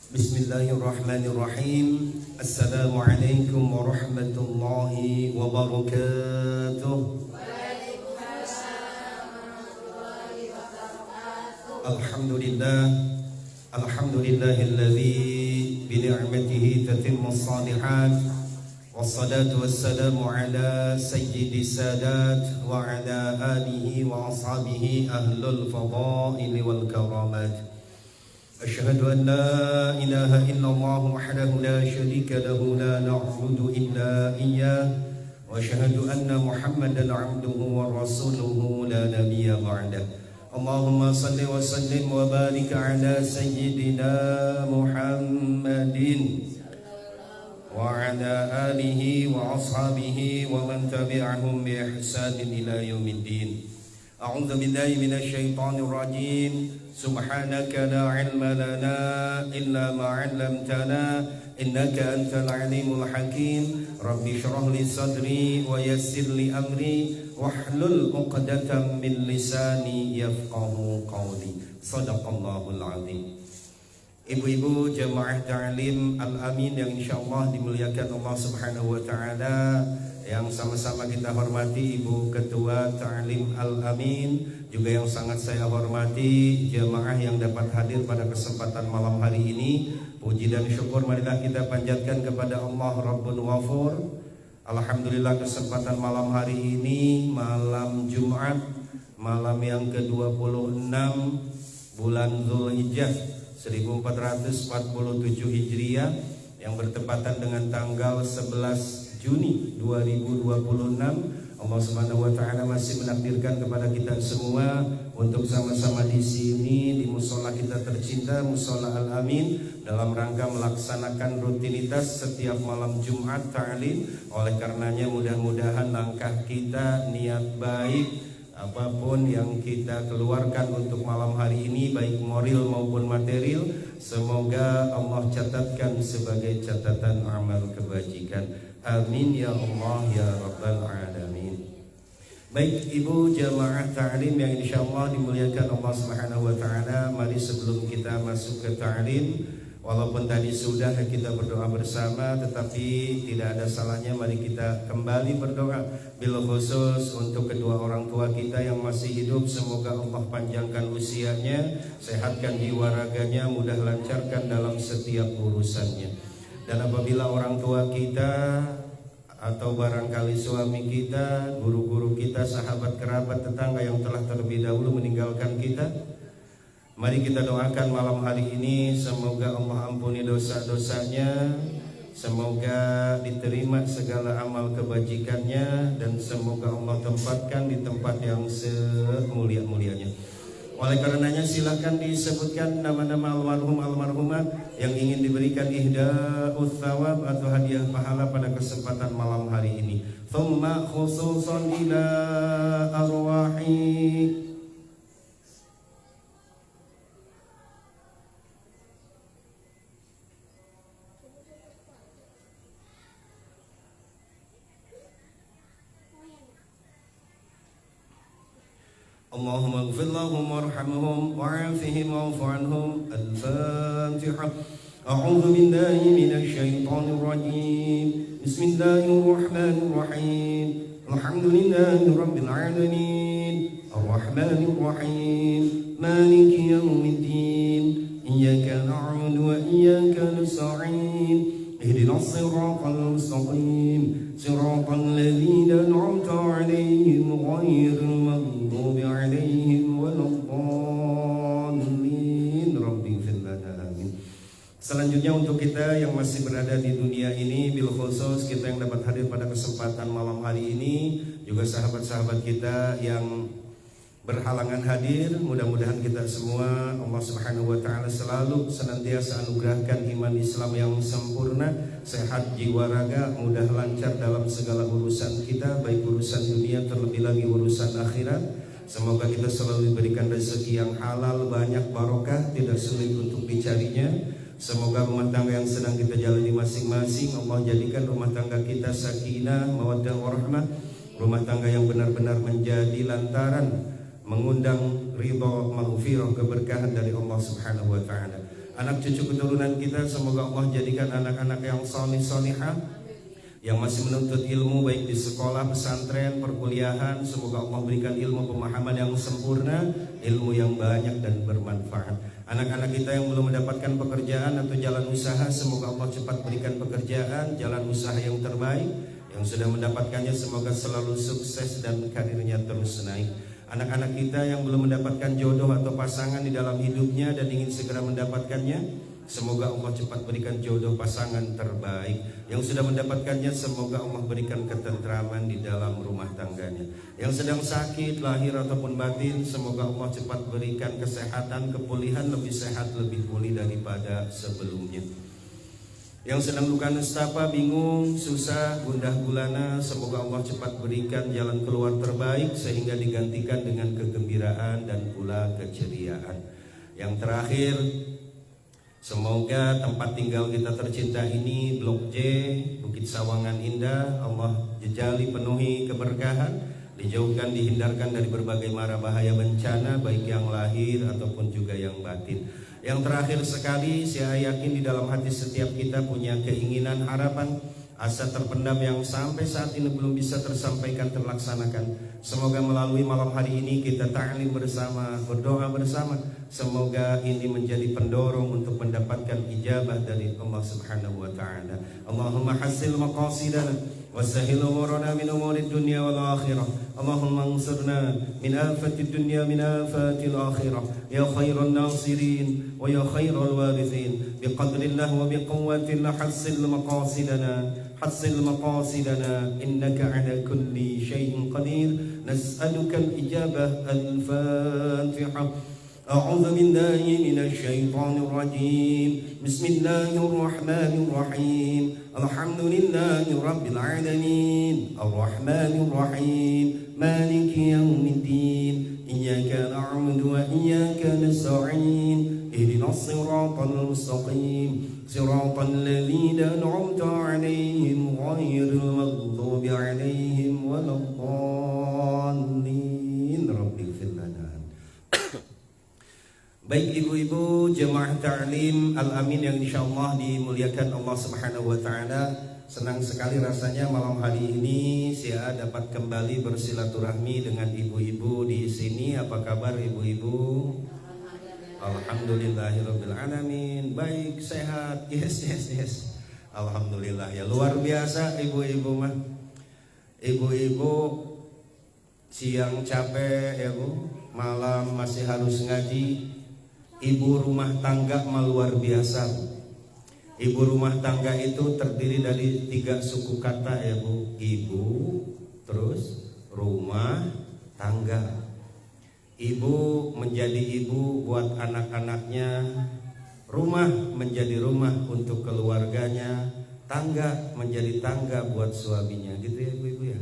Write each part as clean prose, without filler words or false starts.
Bismillahirrahmanirrahim. Assalamualaikum warahmatullahi wabarakatuh. Alhamdulillah. Alhamdulillahilladzi bi ni'matihi tatimmus shalihat. Wassalatu wassalamu ala sayyidis sadat wa ala alihi wa ashabihi ahlul fadaili wal karamat. أشهد أن لا إله إلا الله وحده لا شريك له لا نعبد إلا إياه وأشهد أن محمدا عبده ورسوله لا نبي بعده اللهم صل وسلم وبارك على سيدنا محمد وعلى آله وأصحابه ومن تبعهم بإحسان إلى يوم الدين أعوذ بالله من الشيطان الرجيم سبحانك لا علم لنا إلا ما علمتنا إنك أنت العليم الحكيم رب اشرح لي صدري ويسر لي أمري واحلل عقدة من لساني يفقه قولي صدق الله العظيم. Ibu-ibu jemaah ta'lim Al-Amin yang insyaallah dimuliakan Allah Subhanahu wa taala, yang sama-sama kita hormati Ibu Ketua Ta'lim Al-Amin, juga yang sangat saya hormati jemaah yang dapat hadir pada kesempatan malam hari ini. Puji dan syukur marilah kita panjatkan kepada Allah Rabbun Ghafur. Alhamdulillah kesempatan malam hari ini malam Jumat, malam yang ke-26 bulan Zulhijjah 1447 Hijriah yang bertepatan dengan tanggal 11 Juni 2026. Allah Subhanahu wa taala masih menakdirkan kepada kita semua untuk sama-sama di sini di mushola kita tercinta, Mushola Al-Amin, dalam rangka melaksanakan rutinitas setiap malam Jumat ta'lim. Oleh karenanya mudah-mudahan langkah kita, niat baik, apapun yang kita keluarkan untuk malam hari ini, baik moral maupun material, semoga Allah catatkan sebagai catatan amal kebajikan. Amin ya Allah ya Rabbal Alamin. Baik ibu jamaah ta'lim yang insyaallah dimuliakan Allah Subhanahu wa taala, mari sebelum kita masuk ke ta'lim, walaupun tadi sudah kita berdoa bersama, tetapi tidak ada salahnya mari kita kembali berdoa. Bil khusus untuk kedua orang tua kita yang masih hidup, semoga Allah panjangkan usianya, sehatkan jiwa raganya, mudah lancarkan dalam setiap urusannya. Dan apabila orang tua kita atau barangkali suami kita, guru-guru kita, sahabat, kerabat, tetangga yang telah terlebih dahulu meninggalkan kita, mari kita doakan malam hari ini semoga Allah ampuni dosa-dosanya, semoga diterima segala amal kebajikannya, dan semoga Allah tempatkan di tempat yang semulia-mulianya. Oleh karenanya silakan disebutkan nama-nama almarhum almarhumah yang ingin diberikan ihda'us thawab atau hadiah pahala pada kesempatan malam hari ini. Thumma khususan ila arwahi Allahumma ighfir lahum warhamhum wa'afihim wa'fu anhum. Al-Fatiha. A'udzu billahi minasy syaithanir rajim. Bismillahirrahmanirrahim. Alhamdulillahi rabbil alamin. Arrahmanir rahim. Maliki yaumiddin. Iyyaka na'budu wa iyyaka nasta'in. Ihdinas siratal mustaqim. Siratal ladzina an'amta 'alaihim ghairil maghdubi 'alaihim waladdallin. Rabbighfir lana amin. Selanjutnya untuk kita yang masih berada di dunia ini, bil khusus kita yang dapat hadir pada kesempatan malam hari ini, juga sahabat-sahabat kita yang berhalangan hadir, mudah-mudahan kita semua Allah Subhanahu wa taala selalu senantiasa anugerahkan iman Islam yang sempurna, sehat jiwa raga, mudah lancar dalam segala urusan kita, baik urusan dunia terlebih lagi urusan akhirat. Semoga kita selalu diberikan rezeki yang halal, banyak barokah, tidak sulit untuk dicarinya. Semoga rumah tangga yang sedang kita jalani masing-masing Allah jadikan rumah tangga kita sakinah, mawaddah warahmah, rumah tangga yang benar-benar menjadi lantaran mengundang ridha, maghfirah, keberkahan dari Allah Subhanahu wa taala. anak cucu keturunan kita semoga Allah jadikan anak-anak yang salih salihah, yang masih menuntut ilmu baik di sekolah, pesantren, perkuliahan. Semoga Allah berikan ilmu pemahaman yang sempurna, ilmu yang banyak dan bermanfaat. Anak-anak kita yang belum mendapatkan pekerjaan atau jalan usaha, semoga Allah cepat berikan pekerjaan, jalan usaha yang terbaik. Yang sudah mendapatkannya semoga selalu sukses dan karirnya terus naik. Anak-anak kita yang belum mendapatkan jodoh atau pasangan di dalam hidupnya dan ingin segera mendapatkannya, semoga Allah cepat berikan jodoh pasangan terbaik. Yang sudah mendapatkannya semoga Allah berikan ketentraman di dalam rumah tangganya. Yang sedang sakit lahir ataupun batin, semoga Allah cepat berikan kesehatan, kepulihan, lebih sehat, lebih pulih daripada sebelumnya. Yang sedang luka nestapa, bingung, susah, gundah gulana, semoga Allah cepat berikan jalan keluar terbaik sehingga digantikan dengan kegembiraan dan pula keceriaan. Yang terakhir, semoga tempat tinggal kita tercinta ini, Blok J, Bukit Sawangan Indah, Allah jejali penuhi keberkahan, dijauhkan, dihindarkan dari berbagai mara bahaya bencana, baik yang lahir ataupun juga yang batin. Yang terakhir sekali, saya yakin di dalam hati setiap kita punya keinginan, harapan, asa terpendam yang sampai saat ini belum bisa tersampaikan, terlaksanakan. Semoga melalui malam hari ini kita ta'lim bersama, berdoa bersama. Semoga ini menjadi pendorong untuk mendapatkan ijabah dari Allah Subhanahu wa ta'ala. Allahumma hasil maqasidana wasahil umurana min umurid dunya wal akhirah. Allahumma ansurna min afatid dunya min afatil akhirah. Ya khairan nasirin wa ya khairal warithin. Biqadrillah wa biquwwatillah hasil maqasidana. حصل مقاصدنا إنك على كل شيء قدير نسألك الإجابة. الفاتحة. أعوذ بالله من الشيطان الرجيم. بسم الله الرحمن الرحيم. الحمد لله رب العالمين الرحمن الرحيم مالك يوم الدين إياك نعبد وإياك نستعين اهدنا الصراط المستقيم صراط الذين أنعمت عليهم غير المغضوب عليهم ولا الضالين رب اغفر لنا. Baik ibu-ibu jemaah ta'lim Al-Amin yang insyaallah dimuliakan Allah Subhanahu wa ta'ala, senang sekali rasanya malam hari ini saya dapat kembali bersilaturahmi dengan ibu-ibu di sini. Apa kabar ibu-ibu? Alhamdulillahirabbil alamin. Baik, sehat. Yes. Alhamdulillah ya, luar biasa ibu-ibu mah. Ibu-ibu siang capek ya Bu, malam masih harus ngaji. Ibu rumah tangga mah luar biasa. Ibu rumah tangga itu terdiri dari 3 suku kata ya Bu. Ibu, terus rumah tangga. Ibu menjadi ibu buat anak-anaknya, rumah menjadi rumah untuk keluarganya, tangga menjadi tangga buat suaminya, gitu ya ibu-ibu ya.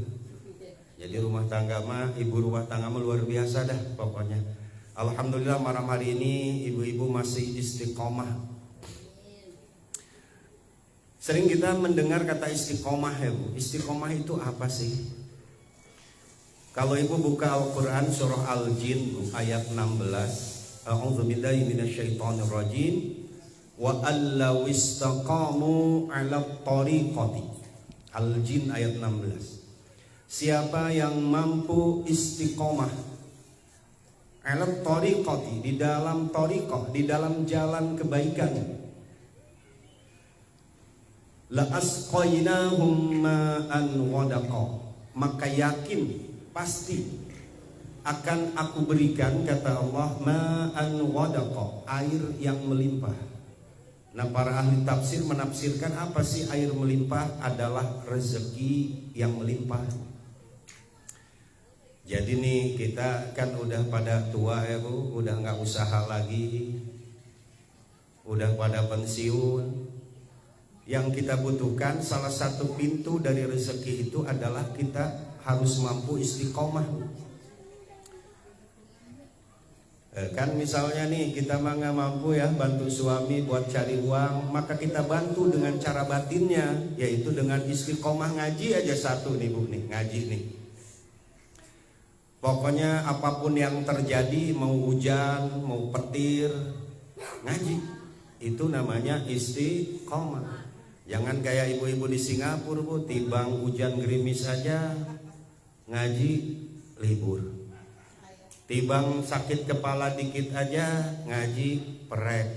Jadi rumah tangga mah, ibu rumah tangga mah luar biasa dah pokoknya. Alhamdulillah malam hari ini ibu-ibu masih istiqomah. Sering kita mendengar kata istiqomah ya Bu. Istiqomah itu apa sih? Kalau ibu buka Al-Quran surah Al-Jin ayat 16, A'udzubillahi minasyaitonir rajim, wa allaw istaqamu 'ala tariqati. Al-Jin ayat 16. Siapa yang mampu istiqomah 'ala tariqati, di dalam tariqah, di dalam jalan kebaikan, la asqainahum ma'an ghadaqa, maka yakin pasti akan aku berikan, kata Allah, ma'an ghadaqa, air yang melimpah. Nah, para ahli tafsir menafsirkan apa sih air melimpah? Adalah rezeki yang melimpah. Jadi nih kita kan udah pada tua ya Bu, udah nggak usaha lagi, udah pada pensiun. Yang kita butuhkan, salah satu pintu dari rezeki itu adalah kita harus mampu istiqomah. Kan misalnya nih kita mah nggak mampu ya bantu suami buat cari uang, maka kita bantu dengan cara batinnya, yaitu dengan istiqomah ngaji aja satu nih Bu nih, ngaji nih. Pokoknya apapun yang terjadi, mau hujan, mau petir, ngaji. Itu namanya istiqomah. Jangan kayak ibu-ibu di Singapura Bu, tibang hujan gerimis saja ngaji libur. Tibang sakit kepala dikit aja ngaji perek.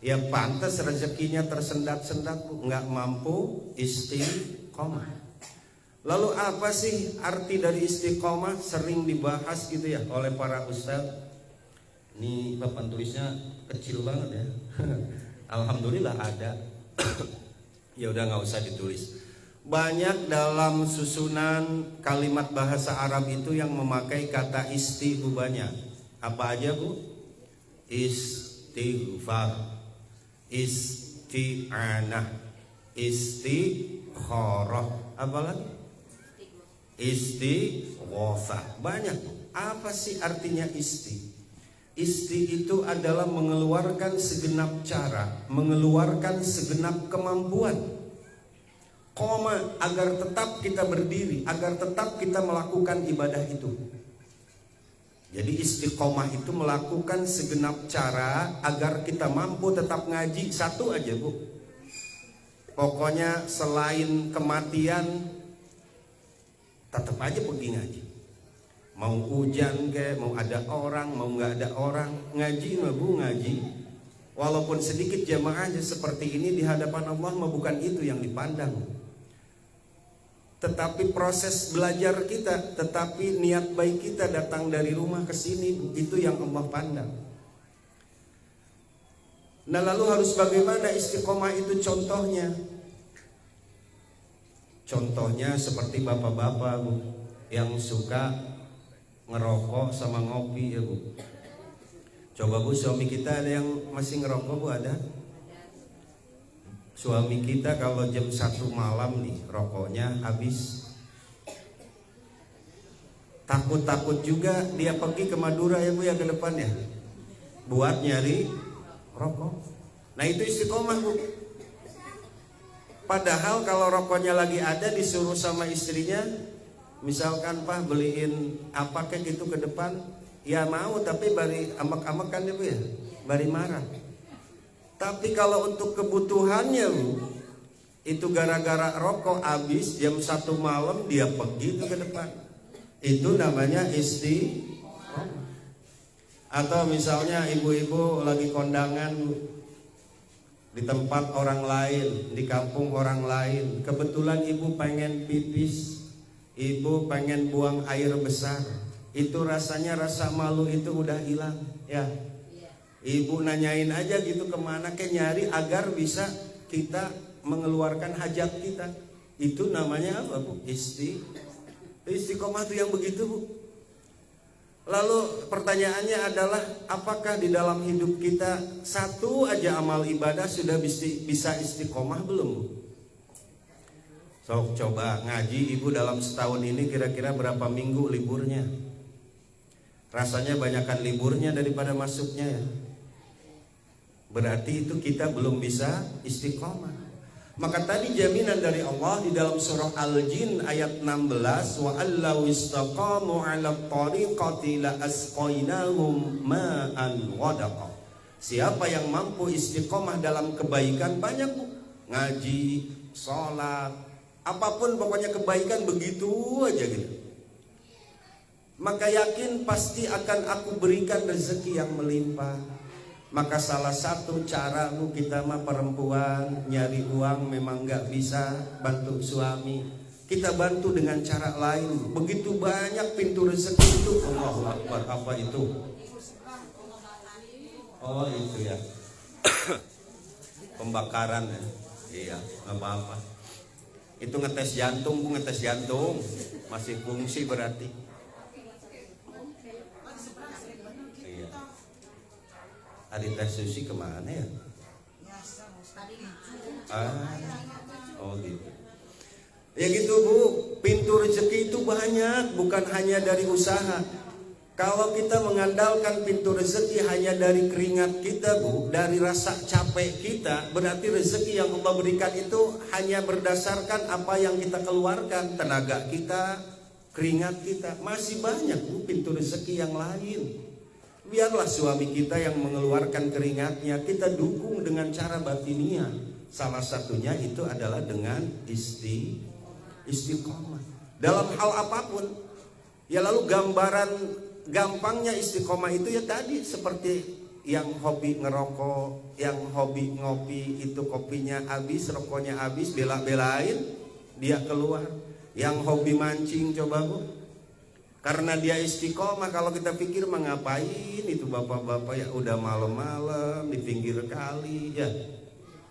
Ya pantas rezekinya tersendat-sendat Bu, nggak mampu istiqomah. Lalu apa sih arti dari istiqomah? Sering dibahas gitu ya oleh para ustaz. Ini papan tulisnya kecil banget ya. Alhamdulillah ada. Ya udah nggak usah ditulis. Banyak dalam susunan kalimat bahasa Arab itu yang memakai kata isti Bu, banyak. Apa aja Bu? Istighfar, isti'anah, istikharah, apa lagi? Istighosah. Banyak Bu. Apa sih artinya isti? Isti itu adalah mengeluarkan segenap cara, mengeluarkan segenap kemampuan. Koma, agar tetap kita berdiri, agar tetap kita melakukan ibadah itu. Jadi istiqomah itu melakukan segenap cara agar kita mampu tetap ngaji. Satu aja Bu, pokoknya selain kematian tetap aja pergi ngaji. Mau hujan kayak, mau ada orang, mau nggak ada orang, ngaji mah Bu, ngaji. Walaupun sedikit jamaahnya seperti ini di hadapan Allah mah bukan itu yang dipandang. Tetapi proses belajar kita, tetapi niat baik kita datang dari rumah ke sini, itu yang Allah pandang. Nah lalu harus bagaimana istiqomah itu contohnya? Contohnya seperti bapak-bapak Bu, yang suka ngerokok sama ngopi ya Bu. Coba Bu, suami kita ada yang masih ngerokok Bu, ada? Suami kita kalau jam 1 malam nih rokoknya habis. Takut-takut juga dia pergi ke Madura ya Bu ya ke depan ya, buat nyari rokok. Nah itu istiqomah Bu. Padahal kalau rokoknya lagi ada disuruh sama istrinya, misalkan Pak beliin apa kayak gitu ke depan, ya mau, tapi bari amak-amak kan ya Bu ya, bari marah. Tapi kalau untuk kebutuhannya Bu, itu gara-gara rokok habis jam 1 malam dia pergi tuh ke depan. Itu namanya istiqomah. Atau misalnya ibu-ibu lagi kondangan di tempat orang lain, di kampung orang lain, kebetulan ibu pengen pipis, ibu pengen buang air besar, itu rasanya rasa malu itu udah hilang ya. Ibu nanyain aja gitu kemana, kayak nyari agar bisa kita mengeluarkan hajat kita. Itu namanya apa Bu? Istiqomah itu yang begitu Bu. Lalu pertanyaannya adalah, apakah di dalam hidup kita satu aja amal ibadah sudah bisa istiqomah belum Bu? So, coba ngaji ibu dalam setahun ini kira-kira berapa minggu liburnya? Rasanya banyakkan liburnya daripada masuknya ya. Berarti itu kita belum bisa istiqomah. Maka tadi jaminan dari Allah di dalam surah Al-Jin ayat 16, wa allau istaqamu 'ala tariqati la asqainahum ma'an ghadaqa. Siapa yang mampu istiqomah dalam kebaikan, banyak Bu, ngaji, sholat, apapun pokoknya kebaikan begitu aja gitu, maka yakin pasti akan aku berikan rezeki yang melimpah. Maka salah satu cara Bu, kita mah perempuan nyari uang memang gak bisa bantu suami, kita bantu dengan cara lain. Begitu banyak pintu rezeki itu. Allahu Akbar. Apa itu? Oh itu ya, pembakaran ya. Iya, apa-apa. Itu ngetes jantung Bu, ngetes jantung masih fungsi berarti. Adi tes susi kemana ya? Oh gitu. Ya gitu Bu, pintu rezeki itu banyak, bukan hanya dari usaha. Kalau kita mengandalkan pintu rezeki hanya dari keringat kita Bu, dari rasa capek kita, berarti rezeki yang Allah berikan itu hanya berdasarkan apa yang kita keluarkan, tenaga kita, keringat kita. Masih banyak Bu pintu rezeki yang lain. Biarlah suami kita yang mengeluarkan keringatnya, kita dukung dengan cara batiniah. Salah satunya itu adalah dengan istiqomah dalam hal apapun. Ya, lalu gambaran gampangnya istiqomah itu ya tadi, seperti yang hobi ngerokok, yang hobi ngopi, itu kopinya habis, rokoknya habis, bela-belain dia keluar. Yang hobi mancing, coba Bu, karena dia istiqomah. Kalau kita pikir mah ngapain itu bapak-bapak ya, udah malam-malam di pinggir kali ya.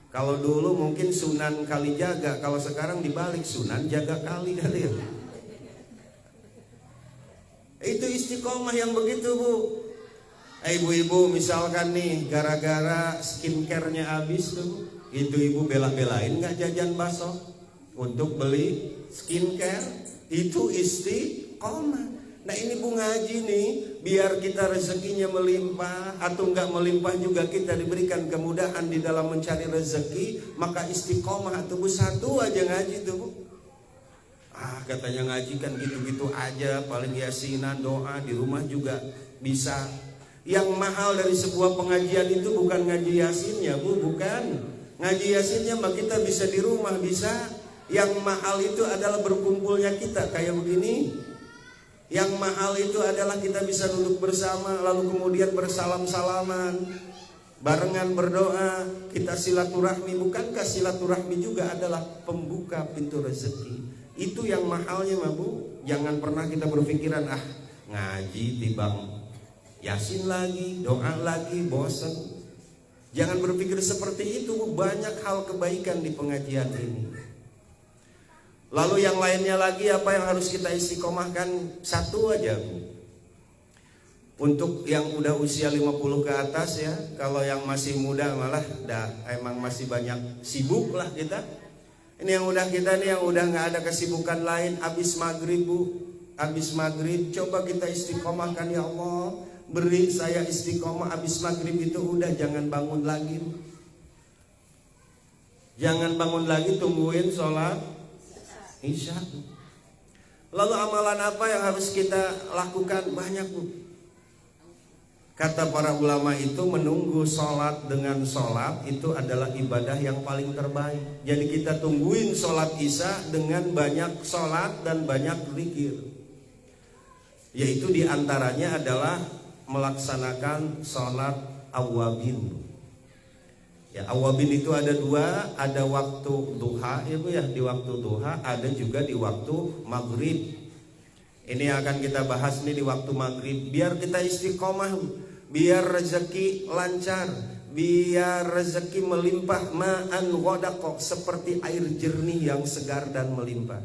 Kalau dulu mungkin Sunan Kalijaga, kalau sekarang dibalik Sunan Jaga Kali kali ya. Itu istiqomah yang begitu Bu. Ibu-ibu misalkan nih gara-gara skincare-nya habis tuh, itu ibu bela-belain nggak jajan bakso untuk beli skincare. Itu istiqomah. Nah ini Bu ngaji nih, biar kita rezekinya melimpah atau enggak melimpah juga kita diberikan kemudahan di dalam mencari rezeki, maka istiqomah atau Bu, satu aja ngaji tuh Bu. Katanya ngaji kan gitu-gitu aja, paling yasinan, doa di rumah juga bisa. Yang mahal dari sebuah pengajian itu bukan ngaji yasinnya Bu, bukan. Ngaji yasinnya mah kita bisa di rumah, bisa. Yang mahal itu adalah berkumpulnya kita kayak begini. Yang mahal itu adalah kita bisa duduk bersama, lalu kemudian bersalam-salaman, barengan berdoa, kita silaturahmi. Bukankah silaturahmi juga adalah pembuka pintu rezeki? Itu yang mahalnya mah Bu. Jangan pernah kita berpikiran ngaji tibang yasin lagi, doa lagi, bosan. Jangan berpikir seperti itu Bu. Banyak hal kebaikan di pengajian ini. Lalu yang lainnya lagi apa yang harus kita istiqomahkan? Satu aja Bu. Untuk yang udah usia 50 ke atas ya, kalau yang masih muda malah emang masih banyak sibuk lah kita. Ini yang udah kita nih, yang udah nggak ada kesibukan lain, habis maghrib Bu, habis maghrib coba kita istiqomahkan. Ya Allah, beri saya istiqomah. Habis maghrib itu udah jangan bangun lagi, jangan bangun lagi, tungguin sholat Isya. Lalu amalan apa yang harus kita lakukan? Banyak Bu. Kata para ulama itu menunggu sholat dengan sholat itu adalah ibadah yang paling terbaik. Jadi kita tungguin sholat Isya dengan banyak sholat dan banyak zikir. Yaitu diantaranya adalah melaksanakan sholat awabin. Ya, awabin itu ada dua, ada waktu duha ya Bu ya, di waktu duha, ada juga di waktu maghrib. Ini yang akan kita bahas nih di waktu maghrib. Biar kita istiqomah, biar rezeki lancar, biar rezeki melimpah, ma'an ghadaqah, seperti air jernih yang segar dan melimpah.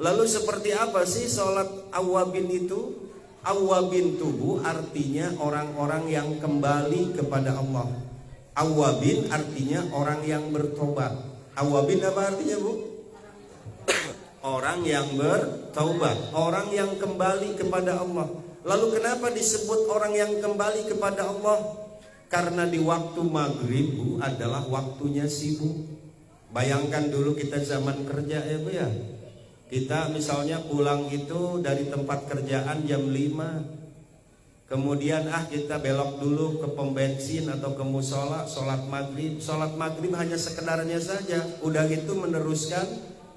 Lalu seperti apa sih sholat awabin itu? Awabin tubuh artinya orang-orang yang kembali kepada Allah. Awabin artinya orang yang bertobat. Awabin apa artinya Bu? Orang yang bertobat, orang yang kembali kepada Allah. Lalu kenapa disebut orang yang kembali kepada Allah? Karena di waktu maghrib Bu adalah waktunya sibuk. Bayangkan dulu kita zaman kerja ya Bu ya. Kita misalnya pulang itu dari tempat kerjaan jam 5. Kemudian kita belok dulu ke pom bensin atau ke musola, sholat maghrib. Sholat maghrib hanya sekedarnya saja. Udah gitu meneruskan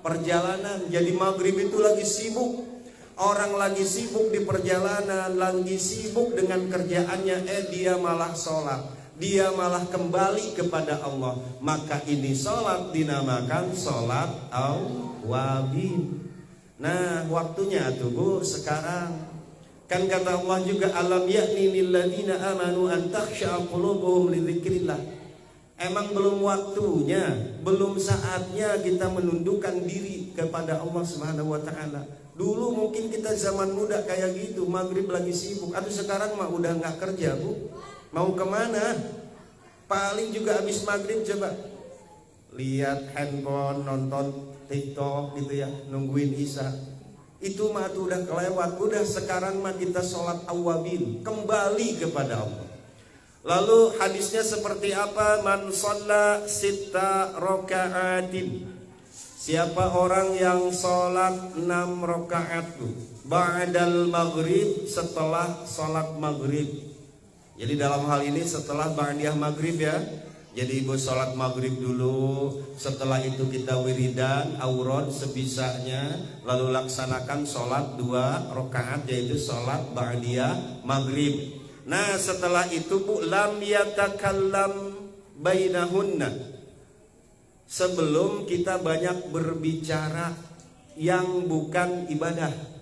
perjalanan. Jadi maghrib itu lagi sibuk. Orang lagi sibuk di perjalanan, lagi sibuk dengan kerjaannya. Dia malah sholat, dia malah kembali kepada Allah. Maka ini sholat dinamakan sholat awabin. Nah waktunya tuh Bu sekarang. Kan kata Allah juga, alam yakni lil ladzina amanu an takhsha'a qulubuhum li dzikrillah. Emang belum waktunya, belum saatnya kita menundukkan diri kepada Allah Subhanahu wa taala. Dulu mungkin kita zaman muda kayak gitu, maghrib lagi sibuk. Atau sekarang mah udah nggak kerja Bu, mau kemana? Paling juga habis maghrib coba lihat handphone, nonton TikTok gitu ya, nungguin Isya. Itu mah tuh udah kelewat. Udah sekarang mah kita sholat awabin, kembali kepada Allah. Lalu hadisnya seperti apa? Man shalla sitta raka'atin. Siapa orang yang sholat 6 rakaat ba'dal maghrib, setelah sholat maghrib. Jadi dalam hal ini setelah ba'diyah maghrib ya, jadi ibu sholat maghrib dulu, setelah itu kita wiridan aurad sebisanya, lalu laksanakan sholat 2 rakaat yaitu sholat ba'diyah maghrib. Nah setelah itu bu, lam yatakallam bainahunna, sebelum kita banyak berbicara yang bukan ibadah.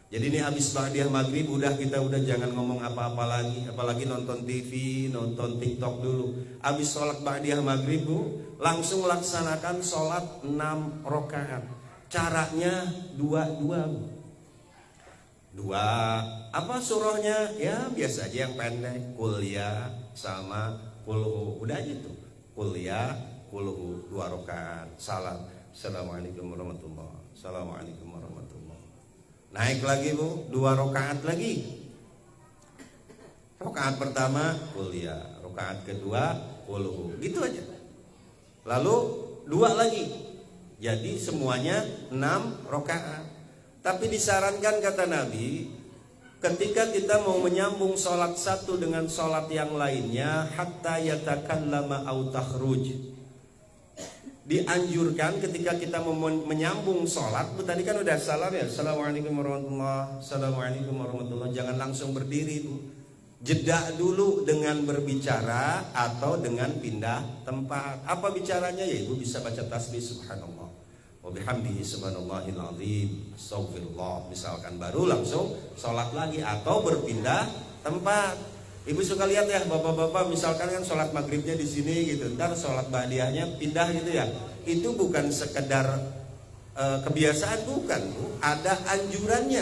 Jadi ini habis ba'diyah maghrib udah jangan ngomong apa-apa lagi, apalagi nonton TV, nonton TikTok dulu. Habis sholat ba'diyah maghrib bu, langsung laksanakan sholat 6 rakaat. Caranya 2 apa surahnya? Ya biasa aja yang pendek, Qul ya sama Qul hu. Udah aja tuh. Qul ya, Qul hu 2 rakaat. Salam. Assalamualaikum warahmatullahi wabarakatuh. Assalamualaikum warahmatullahi wabarakatuh. Naik lagi bu, 2 rakaat lagi. Rakaat pertama Qul ya, rakaat kedua Qul hu. Gitu aja. Lalu 2 lagi. Jadi semuanya 6 rakaat. Tapi disarankan kata Nabi, ketika kita mau menyambung sholat satu dengan sholat yang lainnya, hatta yatakallama au takhruj. Dianjurkan ketika kita menyambung sholat, tadi kan udah salam ya, assalamualaikum warahmatullahi, assalamualaikum warahmatullahi, jangan langsung berdiri bu, jeda dulu dengan berbicara atau dengan pindah tempat. Apa bicaranya? Ya ibu bisa baca tasbih subhanallah wa bihamdihi subhanallahil azim, astagfirullah, misalkan, baru langsung sholat lagi atau berpindah tempat. Ibu suka lihat ya bapak-bapak misalkan kan sholat maghribnya di sini gitu, ntar sholat ba'diyahnya pindah gitu ya. Itu bukan sekedar kebiasaan, bukan bu, ada anjurannya.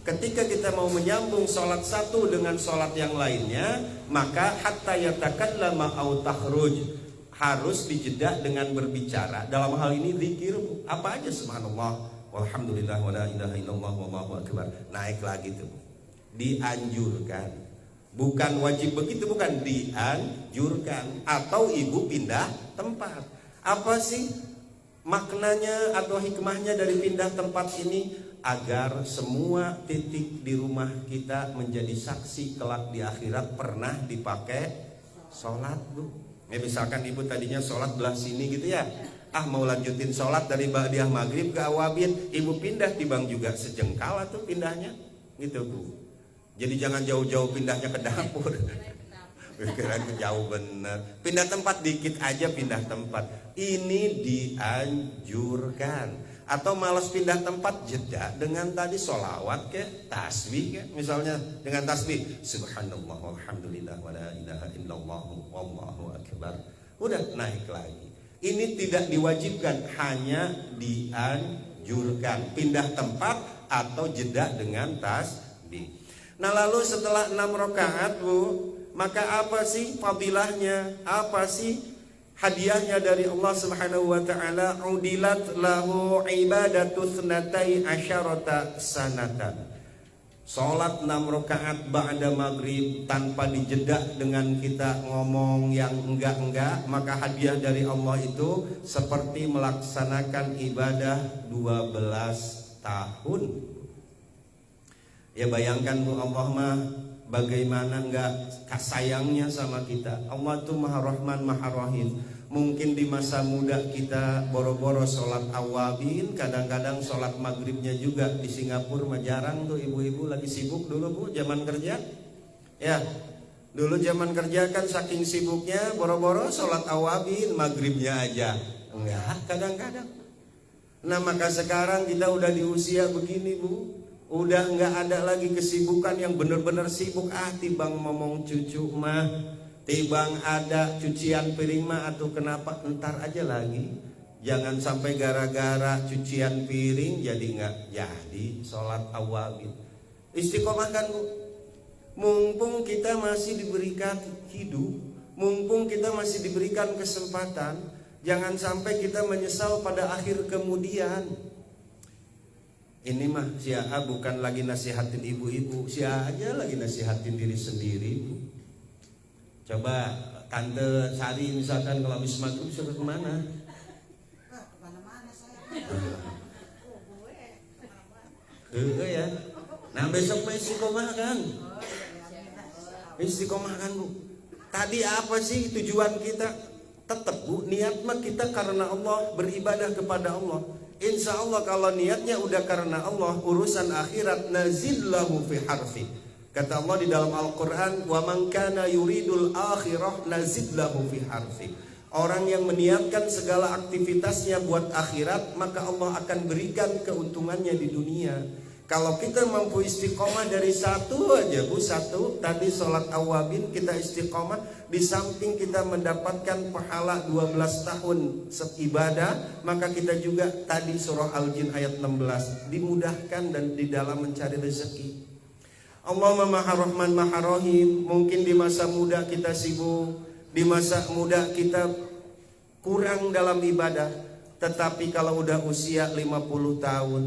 Ketika kita mau menyambung sholat satu dengan sholat yang lainnya, maka hatta yatakallama au takhruj, harus dijeda dengan berbicara. Dalam hal ini zikir bu, apa aja, subhanallah walhamdulillah wala ilaha illallah wallahu akbar. Naik lagi tuh, dianjurkan. Bukan wajib begitu, bukan, dianjurkan. Atau ibu pindah tempat. Apa sih maknanya atau hikmahnya dari pindah tempat ini? Agar semua titik di rumah kita menjadi saksi kelak di akhirat pernah dipakai sholat bu. Ya, misalkan ibu tadinya sholat belah sini gitu ya, mau lanjutin sholat dari ba'diyah maghrib ke awabin, ibu pindah tibang juga sejengkal atau pindahnya gitu bu. Jadi jangan jauh-jauh pindahnya ke dapur. Pikiran jauh bener. Pindah tempat dikit aja, pindah tempat. Ini dianjurkan. Atau malas pindah tempat, jeda dengan tadi sholawat ke tasbih ke, misalnya dengan tasbih subhanallah walhamdulillah wala ilaha illallah wallahu akbar. Udah naik lagi. Ini tidak diwajibkan, hanya dianjurkan. Pindah tempat atau jeda dengan tasbih. Nah lalu setelah 6 rakaat bu, maka apa sih fadilahnya? Apa sih hadiahnya dari Allah Subhanahu wa taala? Udilat lahu ibadatu tsnatai asyarata sanatan. Salat 6 rakaat ba'da maghrib tanpa dijeda dengan kita ngomong yang enggak-enggak, maka hadiah dari Allah itu seperti melaksanakan ibadah 12 tahun. Ya bayangkan bu, Allah mah bagaimana enggak sayangnya sama kita. Allah tuh maha rahman maha rahim. Mungkin di masa muda kita boro-boro sholat awabin, kadang-kadang sholat maghribnya juga. Di Singapura mah jarang tuh, ibu-ibu lagi sibuk dulu bu, zaman kerja. Ya dulu zaman kerja kan saking sibuknya boro-boro sholat awabin, maghribnya aja enggak kadang-kadang. Nah maka sekarang kita udah di usia begini bu, udah nggak ada lagi kesibukan yang benar-benar sibuk. Tibang ngomong cucu mah, tibang ada cucian piring mah, atau kenapa entar aja lagi. Jangan sampai gara-gara cucian piring jadi nggak jadi sholat awabin. Istiqomahkan bu, mumpung kita masih diberikan hidup, mumpung kita masih diberikan kesempatan, jangan sampai kita menyesal pada akhir kemudian. Ini mah si A bukan lagi nasihatin ibu-ibu, si A aja lagi nasihatin diri sendiri. Coba Tante Sari misalkan kalau habis maghrib suruh kemana? Kemana-mana saya. Ya. Nah besok masih istiqomah kan? Istiqomah kan Bu. Tadi apa sih tujuan kita? Tetap Bu, niat mah kita karena Allah, beribadah kepada Allah. Insya Allah kalau niatnya udah karena Allah, urusan akhirat nazillahu fi harfi. Kata Allah di dalam Al-Quran, wa man kana yuridul akhirah nazillahu fi harfi. Orang yang meniatkan segala aktivitasnya buat akhirat, maka Allah akan berikan keuntungannya di dunia. Kalau kita mampu istiqomah dari satu aja Bu, satu tadi sholat awabin kita istiqomah, di samping kita mendapatkan pahala 12 tahun ibadah, maka kita juga tadi surah Al-Jin ayat 16 dimudahkan dan di dalam mencari rezeki. Allah Maha Rahman Maha Rahim. Mungkin di masa muda kita sibuk, di masa muda kita kurang dalam ibadah, tetapi kalau udah usia 50 tahun,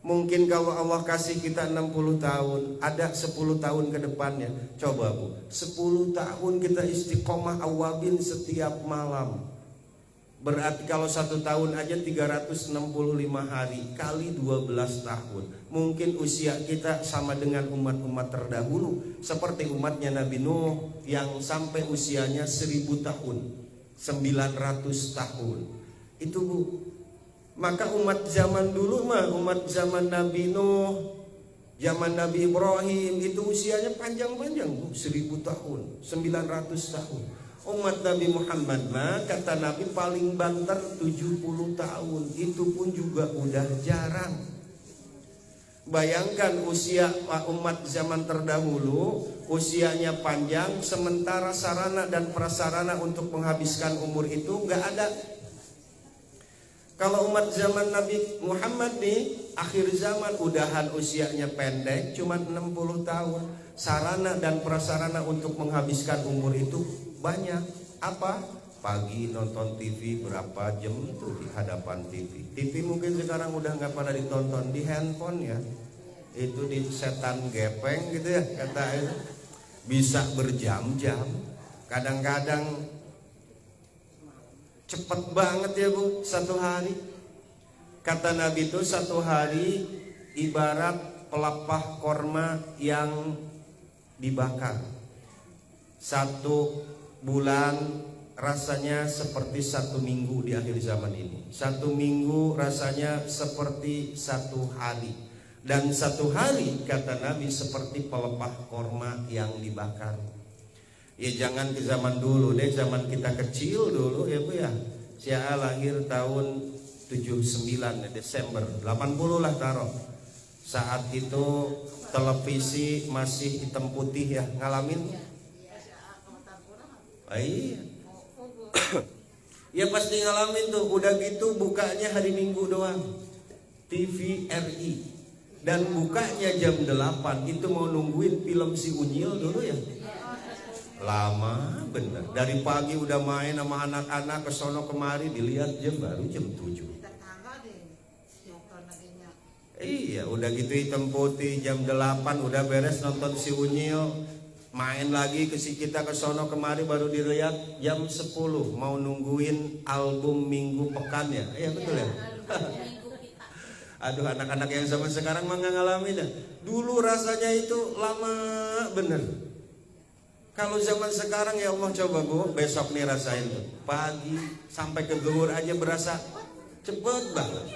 mungkin kalau Allah kasih kita 60 tahun, ada 10 tahun ke depannya. Coba Bu, 10 tahun kita istiqomah awabin setiap malam. Berarti kalau 1 tahun aja 365 hari kali 12 tahun. Mungkin usia kita sama dengan umat-umat terdahulu, seperti umatnya Nabi Nuh yang sampai usianya 1000 tahun, 900 tahun. Itu Bu. Maka umat zaman dulu mah, umat zaman Nabi Nuh, zaman Nabi Ibrahim itu usianya panjang-panjang Bu, 1000 tahun, 900 tahun. Umat Nabi Muhammad mah kata Nabi paling banter 70 tahun. Itu pun juga udah jarang. Bayangkan usia umat zaman terdahulu, usianya panjang, sementara sarana dan prasarana untuk menghabiskan umur itu nggak ada. Kalau umat zaman Nabi Muhammad nih, akhir zaman udahan usianya pendek, cuma 60 tahun. Sarana dan prasarana untuk menghabiskan umur itu banyak. Apa? Pagi nonton TV berapa jam tuh di hadapan TV. TV mungkin sekarang udah nggak pada ditonton, di handphone ya. Itu di setan gepeng gitu ya, kata itu. Bisa berjam-jam. Kadang-kadang cepet banget ya Bu, 1 hari. Kata Nabi itu 1 hari ibarat pelepah korma yang dibakar. 1 bulan rasanya seperti 1 minggu di akhir zaman ini. 1 minggu rasanya seperti 1 hari. Dan 1 hari kata Nabi seperti pelepah korma yang dibakar. Ya jangan ke zaman dulu deh, zaman kita kecil dulu ya Bu ya. Saya lahir tahun 79 Desember 80 lah taruh. Saat itu televisi masih hitam putih ya, ngalamin? Iya. Ya pasti ngalamin tuh. Udah gitu bukanya hari Minggu doang, TVRI. Dan bukanya jam 8. Itu mau nungguin film si Unyil dulu ya. Lama bener. Dari pagi udah main sama anak-anak kesono kemari, dilihat jam baru jam 7. Iya, udah gitu hitam putih jam 8 udah beres nonton si Unyil. Main lagi ke si kita ke sono kemari baru dilihat jam 10. Mau nungguin album Minggu Pekan ya. Iya betul ya. Aduh anak-anak yang zaman sekarang mah nggak ngalamin dah. Dulu rasanya itu lama bener. Kalau zaman sekarang ya Allah coba Bu, besok nih rasain tuh. Pagi sampai ke zuhur aja berasa cepet banget.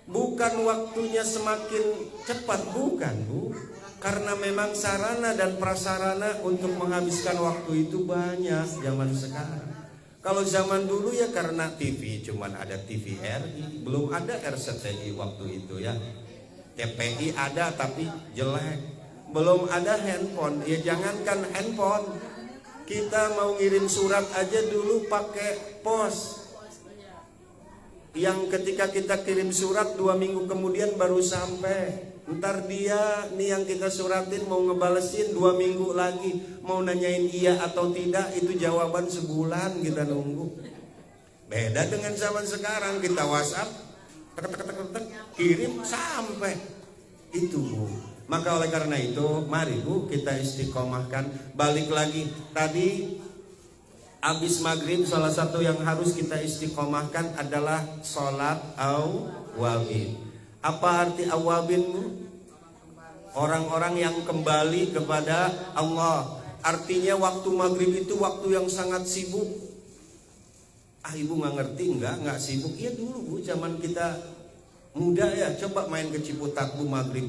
Bukan waktunya semakin cepat, bukan Bu. Karena memang sarana dan prasarana untuk menghabiskan waktu itu banyak zaman sekarang. Kalau zaman dulu ya karena TV cuman ada TVRI, belum ada RCTI waktu itu ya. TPI ada tapi jelek. Belum ada handphone. Ya jangankan handphone, kita mau ngirim surat aja dulu pakai pos. Yang ketika kita kirim surat 2 minggu kemudian baru sampai. Ntar dia nih yang kita suratin mau ngebalesin 2 minggu lagi, mau nanyain iya atau tidak, itu jawaban sebulan kita nunggu. Beda dengan zaman sekarang, kita WhatsApp kirim sampai. Itu Bu. Maka oleh karena itu mari Bu kita istiqomahkan. Balik lagi tadi, habis maghrib salah satu yang harus kita istiqomahkan adalah sholat awabin. Apa arti awabin Bu? Orang-orang yang kembali kepada Allah. Artinya waktu maghrib itu waktu yang sangat sibuk. Ibu nggak ngerti, nggak sibuk. Iya dulu Bu, zaman kita muda ya, coba main ke Ciputat Bu maghrib.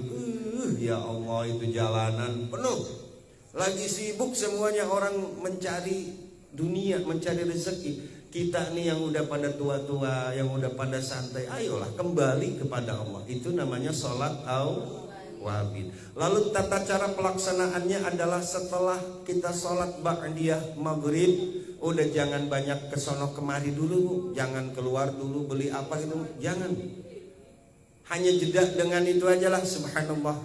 Ya Allah, itu jalanan penuh. Lagi sibuk semuanya, orang mencari dunia, mencari rezeki. Kita nih yang udah pada tua-tua, yang udah pada santai, ayolah kembali kepada Allah. Itu namanya sholat awabin. Lalu tata cara pelaksanaannya adalah setelah kita sholat ba'diyah maghrib, udah jangan banyak kesono kemari dulu Bu. Jangan keluar dulu beli apa gitu, jangan. Hanya jeda dengan itu aja lah, subhanallah,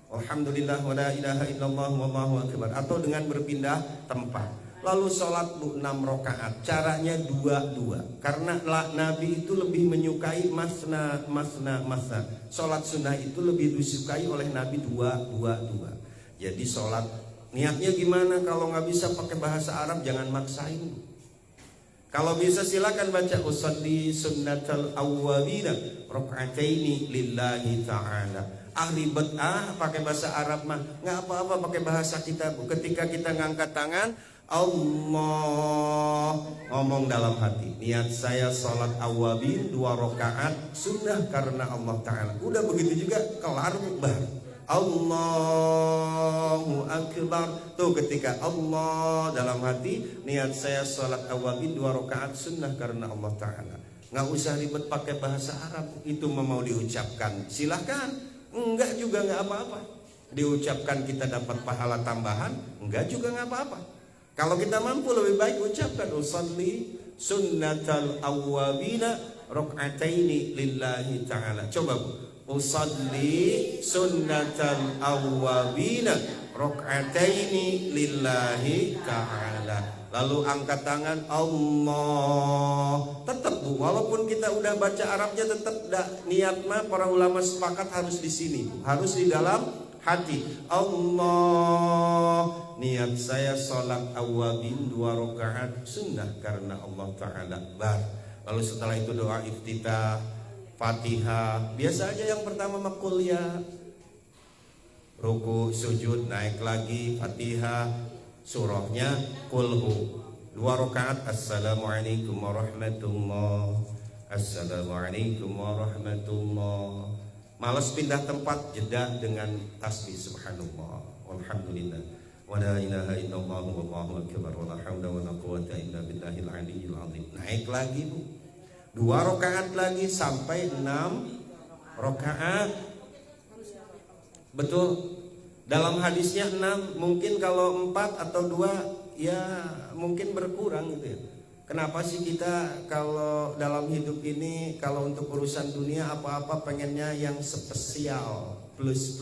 alhamdulillah, wa la ilaha illallah, wallahu akbar. Atau dengan berpindah tempat. Lalu sholat Bu 6 rakaat. Caranya 2-2. Karena Nabi itu lebih menyukai masna. Sholat sunnah itu lebih disukai oleh Nabi 2-2. Jadi sholat niatnya gimana? Kalau nggak bisa pakai bahasa Arab jangan maksain. Kalau bisa silakan baca usolli sunnatal awwabina raka'ataini lillahi ta'ala. Ribet pakai bahasa Arab mah nggak apa-apa, pakai bahasa kita Bu. Ketika kita ngangkat tangan, Allah, ngomong dalam hati, niat saya sholat awabin 2 rakaat sunnah karena Allah Ta'ala. Udah begitu juga kelar bar. Allahu Akbar. Tuh ketika Allah dalam hati, niat saya sholat awabin 2 rakaat sunnah karena Allah Ta'ala. Nggak usah ribet pakai bahasa Arab. Itu mau diucapkan silahkan, enggak juga nggak apa-apa. Diucapkan kita dapat pahala tambahan, enggak juga nggak apa-apa. Kalau kita mampu lebih baik ucapkan usolli sunnatal awwabina raka'ataini lillahi ta'ala. Coba Bu, usolli sunnatal awwabina raka'ataini lillahi ta'ala. Lalu angkat tangan Allah. Tetap Bu, walaupun kita udah baca Arabnya tetap niat mah para ulama sepakat harus di sini Bu. Harus di dalam hati. Allah, niat saya sholat awabin 2 rakaat sunnah karena Allah Ta'ala. Lalu setelah itu doa iftitah, Fatihah. Biasa aja yang pertama makul ya, ruku, sujud, naik lagi, Fatihah, surahnya kulhu. 2 rakaat. Assalamualaikum warahmatullah. Assalamualaikum warahmatullah. Malas pindah tempat, jeda dengan tasbih subhanallah walhamdulillah wa la ilaha illallah wallahu akbar wa la haula wa la quwwata illa billahil aliyyil azim. Naik lagi Bu, 2 rakaat lagi sampai 6 rakaat. Betul. Dalam hadisnya 6, mungkin kalau 4 atau 2 ya mungkin berkurang gitu ya. Kenapa sih kita kalau dalam hidup ini, kalau untuk urusan dunia apa-apa pengennya yang spesial, plus.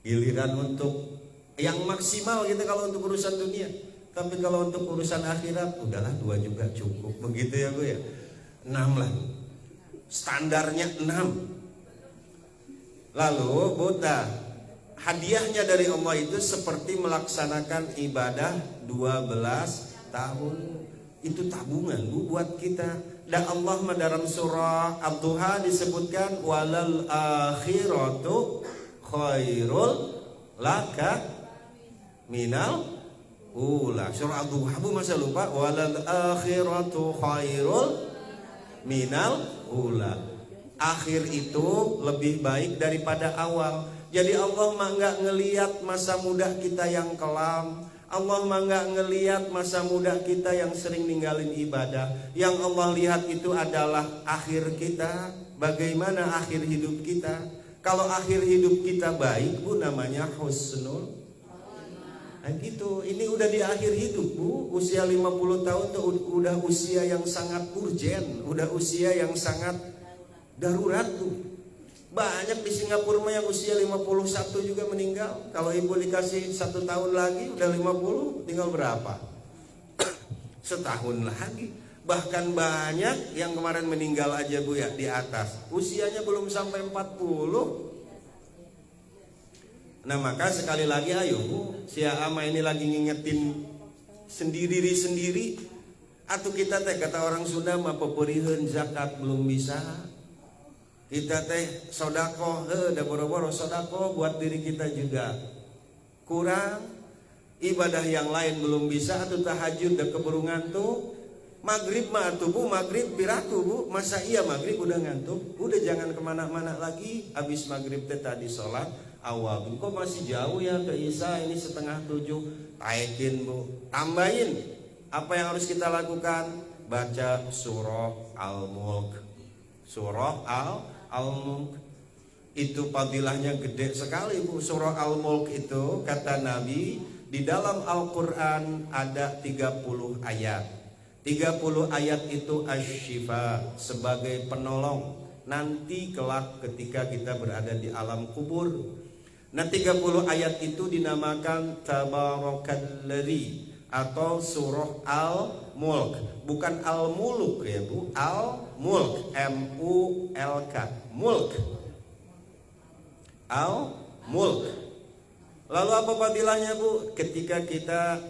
Giliran untuk yang maksimal gitu kalau untuk urusan dunia. Tapi kalau untuk urusan akhirat, udahlah 2 juga cukup. Begitu ya Bu ya. 6 lah. Standarnya 6. Lalu Buddha, hadiahnya dari Allah itu seperti melaksanakan ibadah 12 tahun. Itu tabungan Bu buat kita. Dan Allah dalam surah Ad-Duha disebutkan walal akhiratu khairul laka minal ula. Surah Ad-Duha Bu masa lupa, walal akhiratu khairul minal ula. Akhir itu lebih baik daripada awal. Jadi Allah mah nggak ngelihat masa muda kita yang kelam. Allah mah nggak ngelihat masa muda kita yang sering ninggalin ibadah. Yang Allah lihat itu adalah akhir kita. Bagaimana akhir hidup kita? Kalau akhir hidup kita baik Bu, namanya husnul. Nah gitu. Ini udah di akhir hidup Bu. Usia 50 tahun tuh udah usia yang sangat urgen. Udah usia yang sangat darurat tuh. Banyak di Singapura yang usia 51 juga meninggal. Kalau ibu dikasih 1 tahun lagi udah 50, tinggal berapa? Setahun lagi. Bahkan banyak yang kemarin meninggal aja Bu ya di atas. Usianya belum sampai 40. Nah maka sekali lagi ayo Bu, si ama ini lagi ngingetin sendiri. Atau kita teh kata orang Sunda mah peperiheun zakat belum bisa. Kita teh sodako, dah boro-boro sodako buat diri kita juga kurang. Ibadah yang lain belum bisa atau tahajud udah keburu ngantuk. Maghrib mah atuh Bu, maghrib piratu Bu, masa iya maghrib udah ngantuk? Udah jangan kemana-mana lagi. Habis maghrib teh tadi sholat awal, kok masih jauh ya ke Isya, ini 6:30. Taikin Bu, tambahin. Apa yang harus kita lakukan? Baca surah Al-Mulk. Surah Al-Mulk itu fadilahnya gede sekali Bu. Surah Al-Mulk itu kata Nabi di dalam Al-Quran ada 30 ayat. 30 ayat itu asy-syifa, sebagai penolong nanti kelak ketika kita berada di alam kubur. Nah 30 ayat itu dinamakan Tabarakalladzi atau surah Al-Mulk. Bukan Al-Muluk ya Bu, Al-Mulk, M-U-L-K, Mulk, Al-Mulk. Lalu apa fadilahnya Bu? Ketika kita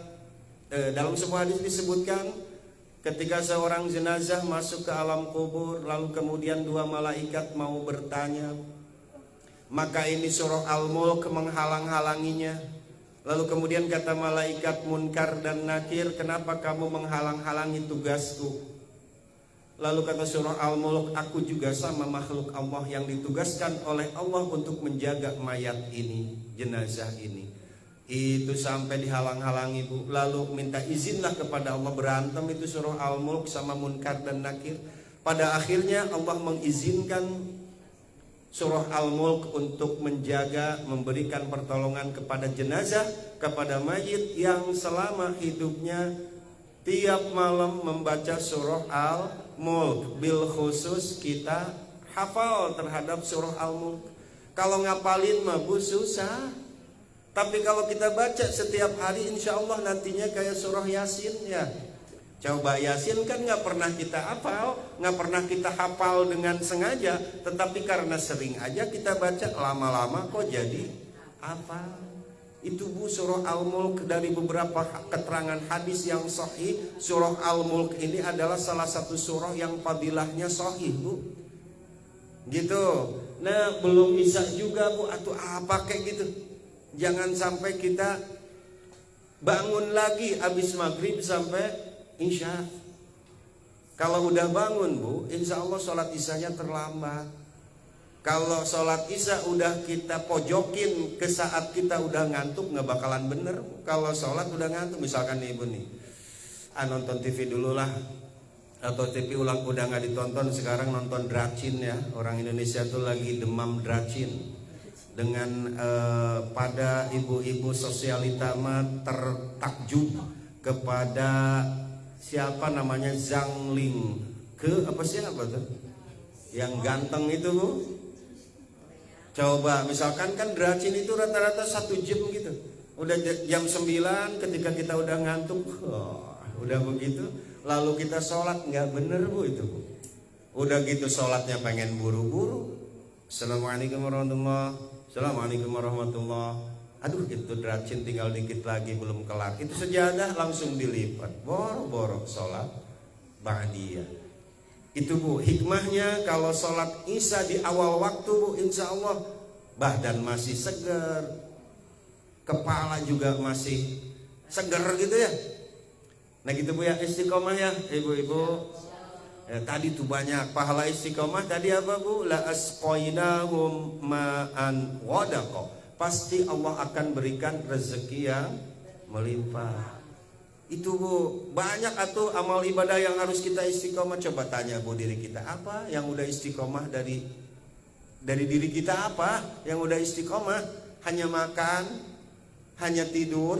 dalam sebuah hadis disebutkan ketika seorang jenazah masuk ke alam kubur, lalu kemudian dua malaikat mau bertanya, maka ini surah Al-Mulk menghalang-halanginya. Lalu kemudian kata malaikat Munkar dan Nakir, kenapa kamu menghalang-halangi tugasku? Lalu kata surah Al-Mulk, aku juga sama makhluk Allah yang ditugaskan oleh Allah untuk menjaga mayat ini, jenazah ini. Itu sampai dihalang-halangi Bu. Lalu minta izinlah kepada Allah, berantem itu surah Al-Mulk sama Munkar dan Nakir. Pada akhirnya Allah mengizinkan surah Al-Mulk untuk menjaga, memberikan pertolongan kepada jenazah, kepada mayit yang selama hidupnya tiap malam membaca surah Al-Mulk. Bil khusus kita hafal terhadap surah Al-Mulk. Kalau ngapalin mah Bu susah. Tapi kalau kita baca setiap hari, insya Allah nantinya kayak surah Yasin ya. Coba Yasin kan nggak pernah kita hafal, nggak pernah kita hafal dengan sengaja, tetapi karena sering aja kita baca, lama-lama kok jadi hafal. Itu Bu surah Al-Mulk. Dari beberapa keterangan hadis yang sahih, surah Al-Mulk ini adalah salah satu surah yang fadilahnya sahih Bu. Gitu. Nah belum bisa juga Bu, atau apa kayak gitu. Jangan sampai kita bangun lagi habis maghrib sampai isya. Kalau udah bangun Bu, insya Allah sholat isyanya terlambat. Kalau sholat isya udah kita pojokin ke saat kita udah ngantuk, nggak bakalan bener. Kalau sholat udah ngantuk, misalkan nih Ibu nih, nonton TV dulu lah, atau TV ulang udah nggak ditonton, sekarang nonton dracin ya. Orang Indonesia tuh lagi demam dracin. Dengan pada ibu-ibu sosialita mah tertakjub kepada siapa namanya Zhang Ling ke apa siapa tuh yang ganteng itu Bu. Coba misalkan kan dracin itu rata-rata 1 jam gitu. Udah jam 9 ketika kita udah ngantuk, udah begitu. Lalu kita sholat nggak bener Bu itu Bu. Udah gitu sholatnya pengen buru-buru. Assalamualaikum warahmatullahi. Assalamualaikum warahmatullahi. Aduh itu dracin tinggal dikit lagi belum kelar. Itu sejadah langsung dilipat. Boro-boro sholat ba'diyah. Itu Bu hikmahnya kalau sholat isya di awal waktu Bu, insya Allah badan masih segar, kepala juga masih segar gitu ya. Nah gitu Bu ya, istiqomah ya ibu-ibu. Tadi tuh banyak pahala istiqomah. Tadi apa Bu? La asqainahum ma'an ghadaqa. Pasti Allah akan berikan rezeki yang melimpah. Itu Bu, banyak atuh amal ibadah yang harus kita istiqomah. Coba tanya Bu diri kita, apa yang udah istiqomah dari diri kita, apa yang udah istiqomah? Hanya makan, hanya tidur,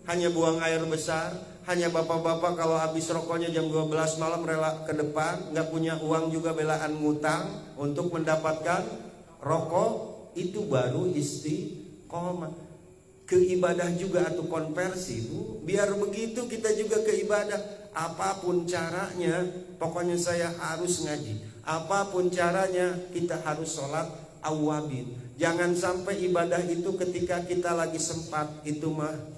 hanya buang air besar. Hanya bapak-bapak kalau habis rokoknya jam 12 malam rela ke depan, nggak punya uang juga belaan ngutang untuk mendapatkan rokok. Itu baru istiqomah. Ke ibadah juga atau konversi Bu. Biar begitu kita juga ke ibadah. Apapun caranya, pokoknya saya harus ngaji. Apapun caranya kita harus sholat awabin. Jangan sampai ibadah itu ketika kita lagi sempat, itu mah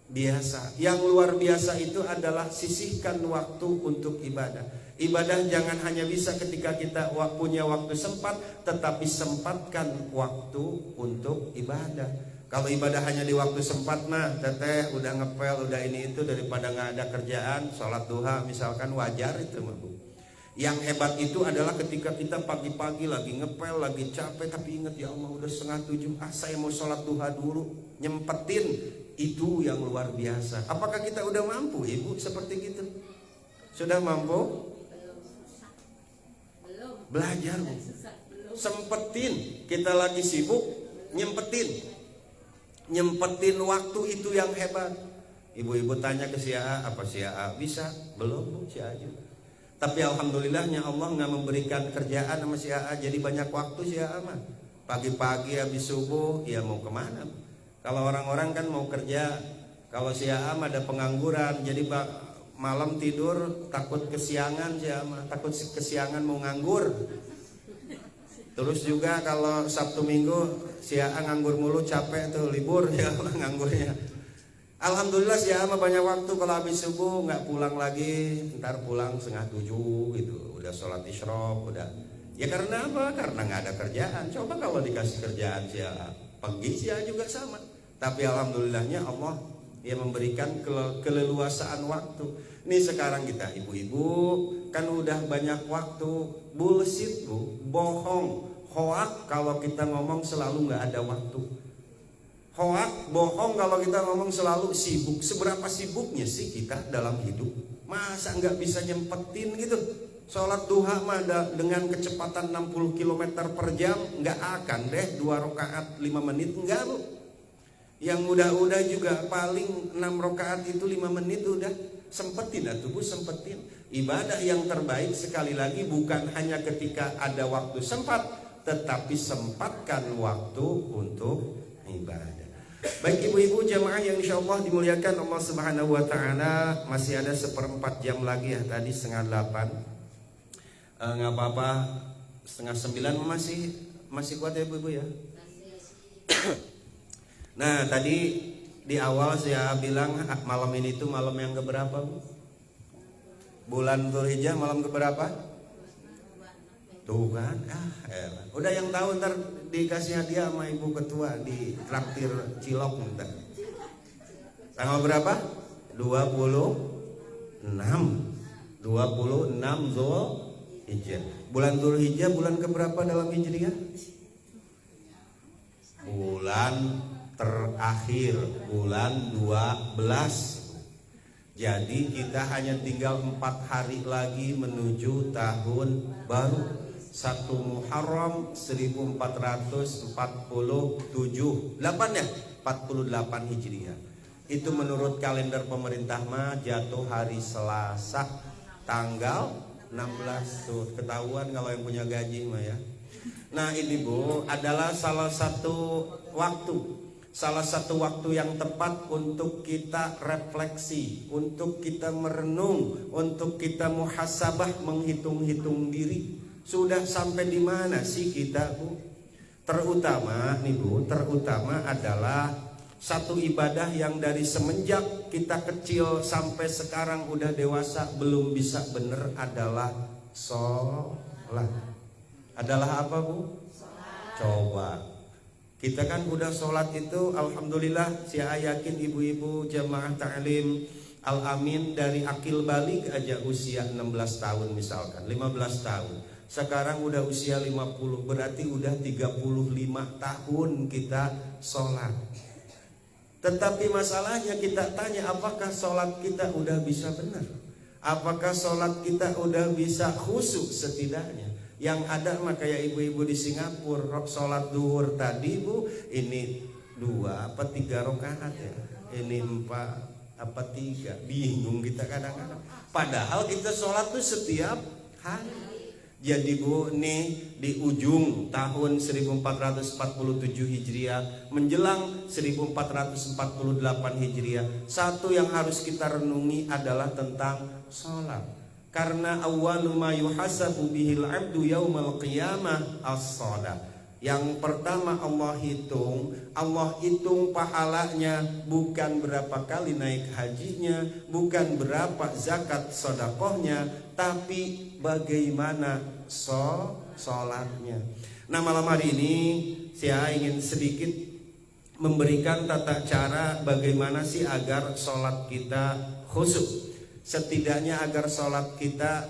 biasa. Yang luar biasa itu adalah sisihkan waktu untuk ibadah. Ibadah jangan hanya bisa ketika kita punya waktu sempat, tetapi sempatkan waktu untuk ibadah. Kalau ibadah hanya di waktu sempat mah teteh udah ngepel, udah ini itu, daripada nggak ada kerjaan, sholat duha misalkan wajar itu mah Bu. Yang hebat itu adalah ketika kita pagi-pagi lagi ngepel, lagi capek, tapi ingat ya Allah udah 6:30, saya mau sholat duha dulu, nyempetin, itu yang luar biasa. Apakah kita udah mampu Ibu seperti gitu? Sudah mampu? Belajar Bu, sempetin, kita lagi sibuk, nyempetin waktu itu yang hebat. Ibu-ibu tanya ke si A, apa si A bisa? Belum Bu, si A juga. Tapi alhamdulillahnya Allah nggak memberikan kerjaan sama si A, jadi banyak waktu si A mah. Pagi-pagi habis subuh, ya mau kemana? Kalau orang-orang kan mau kerja. Kalau si A ada pengangguran, jadi malam tidur takut kesiangan si A, takut kesiangan mau nganggur. Terus juga kalau Sabtu Minggu si A nganggur mulu, capek tuh, libur ya nganggurnya. Alhamdulillah si A banyak waktu, kalau habis subuh nggak pulang lagi, ntar pulang 6:30 gitu, udah sholat isyraq, udah. Ya karena apa? Karena nggak ada kerjaan. Coba kalau dikasih kerjaan si A, pagi si A juga sama. Tapi alhamdulillahnya Allah yang memberikan keleluasaan waktu. Nih sekarang kita ibu-ibu kan udah banyak waktu, bullshit Bu, bohong, hoak kalau kita ngomong selalu nggak ada waktu. Hoak, bohong kalau kita ngomong selalu sibuk. Seberapa sibuknya sih kita dalam hidup? Masa nggak bisa nyempetin gitu? Sholat duha mah dengan kecepatan 60 km per jam nggak akan deh 2 rakaat 5 menit, enggak Bu. Yang udah juga paling 6 rakaat itu 5 menit udah. Sempetin atuh Bu, sempetin. Ibadah yang terbaik sekali lagi bukan hanya ketika ada waktu sempat, tetapi sempatkan waktu untuk ibadah. Baik ibu-ibu jamaah yang insyaallah dimuliakan Allah Subhanahu wa taala, masih ada 1/4 jam lagi ya, tadi 7:30. Nggak apa-apa, 8:30 masih kuat ya ibu-ibu ya. Nah, tadi di awal saya bilang malam ini tuh malam yang keberapa Bu? Bulan Dzulhijjah malam keberapa? Tuh kan, udah yang tahu ntar dikasih hadiah sama ibu ketua di traktir cilok ntar. Tanggal berapa? 26 Dzulhijjah. Bulan Dzulhijjah bulan keberapa dalam Hijriah? Bulan terakhir, bulan 12. Jadi kita hanya tinggal 4 hari lagi menuju tahun baru. 1 Muharram 1447, 8 ya? 48 Hijriah. Itu menurut kalender pemerintah mah jatuh hari Selasa tanggal 16 tuh. Ketahuan kalau yang punya gaji mah ya. Nah ini Bu adalah salah satu waktu yang tepat untuk kita refleksi, untuk kita merenung, untuk kita muhasabah, menghitung-hitung diri. Sudah sampai di mana sih kita Bu? Terutama nih Bu, terutama adalah satu ibadah yang dari semenjak kita kecil sampai sekarang udah dewasa belum bisa bener adalah sholat. Adalah apa Bu? Coba kita kan udah sholat itu alhamdulillah, saya yakin ibu-ibu jamaah ta'lim Al-Amin dari akil balik aja usia 16 tahun misalkan, 15 tahun. Sekarang udah usia 50, berarti udah 35 tahun kita sholat. Tetapi masalahnya kita tanya, apakah sholat kita udah bisa benar? Apakah sholat kita udah bisa khusyuk setidaknya? Yang ada mah kayak ibu-ibu di Singapura, sholat duhur tadi Bu, ini 2 apa 3 rakaat ya, ini 4 apa 3, bingung kita kadang-kadang. Padahal kita sholat tuh setiap hari. Jadi Bu, nih di ujung tahun 1447 Hijriah menjelang 1448 Hijriah, satu yang harus kita renungi adalah tentang sholat. Karena awwalu ma yuhasabu bihil abdu yaumal qiyamah as-shalah. Yang pertama Allah hitung pahalanya, bukan berapa kali naik hajinya, bukan berapa zakat sedekahnya, tapi bagaimana sholatnya. Nah malam hari ini saya ingin sedikit memberikan tata cara bagaimana sih agar sholat kita khusyuk, setidaknya agar sholat kita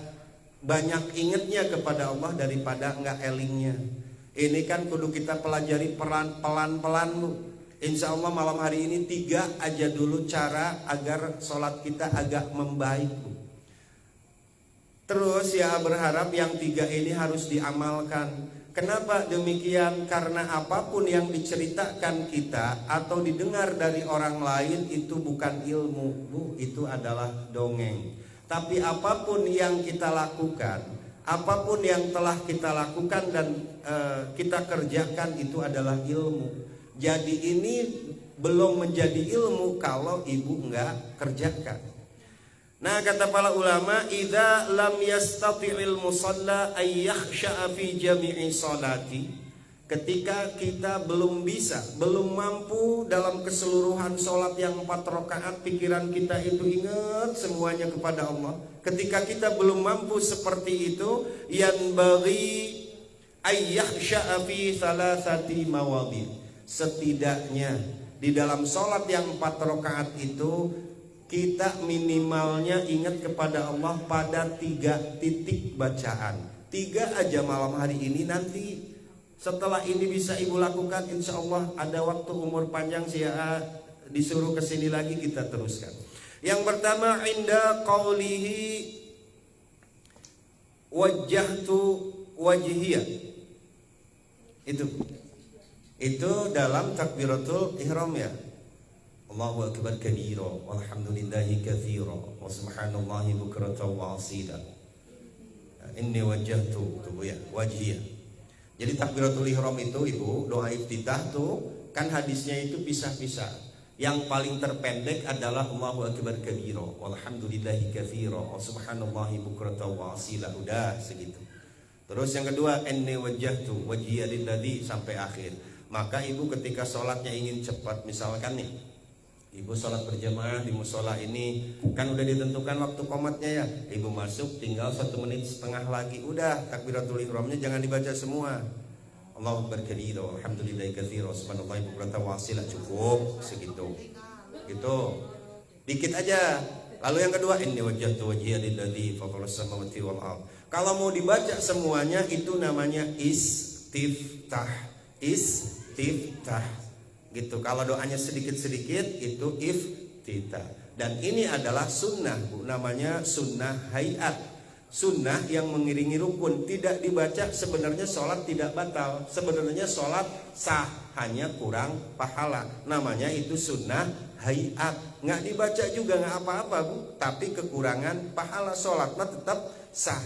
banyak ingatnya kepada Allah daripada nggak elingnya. Ini kan kudu kita pelajari pelan-pelan Bu. Insya Allah malam hari ini 3 aja dulu cara agar sholat kita agak membaik Bu. Terus ya berharap yang 3 ini harus diamalkan. Kenapa demikian? Karena apapun yang diceritakan kita atau didengar dari orang lain itu bukan ilmu Bu, itu adalah dongeng. Tapi apapun yang kita lakukan, apapun yang telah kita lakukan dan kita kerjakan itu adalah ilmu. Jadi ini belum menjadi ilmu kalau ibu enggak kerjakan. Nah kata para ulama, idza lam yastati'il musalla ay yakhsha'a fi jami'i salati. Ketika kita belum bisa, belum mampu dalam keseluruhan sholat yang 4 rakaat, pikiran kita itu ingat semuanya kepada Allah. Ketika kita belum mampu seperti itu, yanbaghi ay yakhsha'a fi thalathati mawadhi. Setidaknya di dalam sholat yang 4 rakaat itu kita minimalnya ingat kepada Allah pada 3 titik bacaan. 3 aja malam hari ini, nanti setelah ini bisa ibu lakukan, insya Allah ada waktu umur panjang saya disuruh kesini lagi kita teruskan. Yang pertama, inda qawlihi wajjahtu wajhiyah. Itu dalam takbiratul ihram ya. Allahu akbar kabira walhamdulillahi katsira wa subhanallahi bukratan wa asila. Inni wajjahtu ya, wajhiyah. Jadi takbiratul ihram itu Ibu, doa iftitah tuh kan hadisnya itu pisah-pisah. Yang paling terpendek adalah Allahu akbar kabira walhamdulillahi katsira wa subhanallahi bukratan wa asila. Udah segitu. Terus yang kedua, inni wajjahtu wajhiya lilladzi sampai akhir. Maka Ibu ketika sholatnya ingin cepat, misalkan nih Ibu sholat berjamaah di musola ini, kan udah ditentukan waktu qomatnya ya. Ibu masuk tinggal 1,5 menit lagi. Udah takbiratul ihramnya jangan dibaca semua. Allahu akbar kabira walhamdulillahi katsira subhanallahi bukratan wa asila, cukup segitu. Gitu. Dikit aja. Lalu yang kedua, inni wajjahtu wajhiya lilladzi fataras samawati wal ardh. Kalau mau dibaca semuanya itu namanya istiftah. Istiftah. Gitu. Kalau doanya sedikit-sedikit itu iftitah. Dan ini adalah sunnah Bu, namanya sunnah hayat. Sunnah yang mengiringi rukun. Tidak dibaca sebenarnya sholat tidak batal. Sebenarnya sholat sah, hanya kurang pahala. Namanya itu sunnah hayat. Nggak dibaca juga nggak apa-apa Bu, tapi kekurangan pahala, sholatnya tetap sah.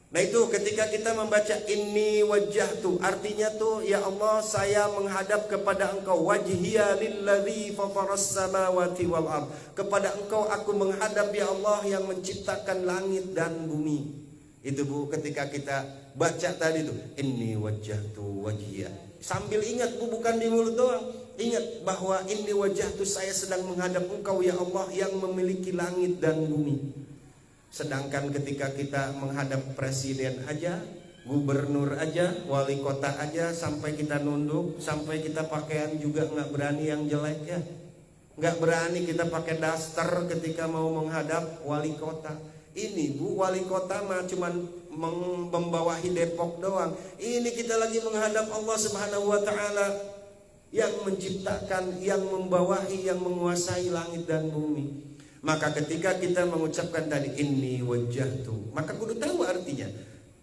Nah itu ketika kita membaca inni wajjahtu, artinya tuh ya Allah saya menghadap kepada Engkau, wajhiya lilladzi fataras samawati wal ardh, kepada Engkau aku menghadap ya Allah yang menciptakan langit dan bumi. Itu Bu, ketika kita baca tadi tuh inni wajjahtu wajhiya, sambil ingat Bu, bukan di mulut doang, ingat bahwa inni wajjahtu saya sedang menghadap Engkau ya Allah yang memiliki langit dan bumi. Sedangkan ketika kita menghadap presiden aja, gubernur aja, wali kota aja, sampai kita nunduk, sampai kita pakaian juga nggak berani yang jelek ya, nggak berani kita pakai daster ketika mau menghadap wali kota. Ini Bu, wali kota mah cuman membawahi Depok doang. Ini kita lagi menghadap Allah Subhanahu wa taala yang menciptakan, yang membawahi, yang menguasai langit dan bumi. Maka ketika kita mengucapkan tadi inni wajjahtu, maka kudu tahu artinya.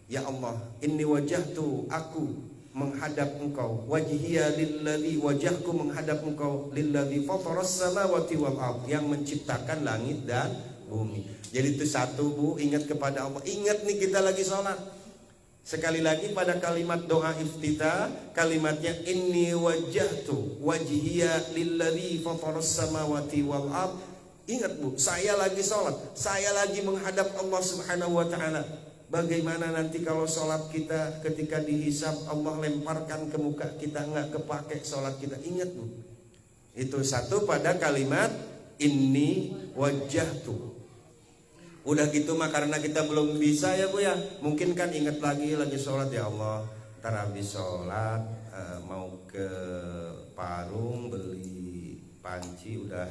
Ya Allah, inni wajjahtu, aku menghadap Engkau, wajhiya lilladzi, wajahku menghadap Engkau, lilladzi fataras samawati wal ardh, yang menciptakan langit dan bumi. Jadi itu satu Bu, ingat kepada Allah. Ingat nih kita lagi sholat. Sekali lagi pada kalimat doa iftitah, kalimatnya inni wajjahtu wajhiya lilladzi fataras samawati wal ardh. Ingat Bu, saya lagi sholat, saya lagi menghadap Allah Subhanahu wa ta'ala. Bagaimana nanti kalau sholat kita ketika dihisab Allah lemparkan ke muka kita, nggak kepake sholat kita. Ingat Bu, itu satu pada kalimat inni wajjahtu. Udah gitu mah karena kita belum bisa ya Bu ya, mungkin kan ingat lagi sholat, ya Allah ntar habis sholat mau ke parung, beli panci udah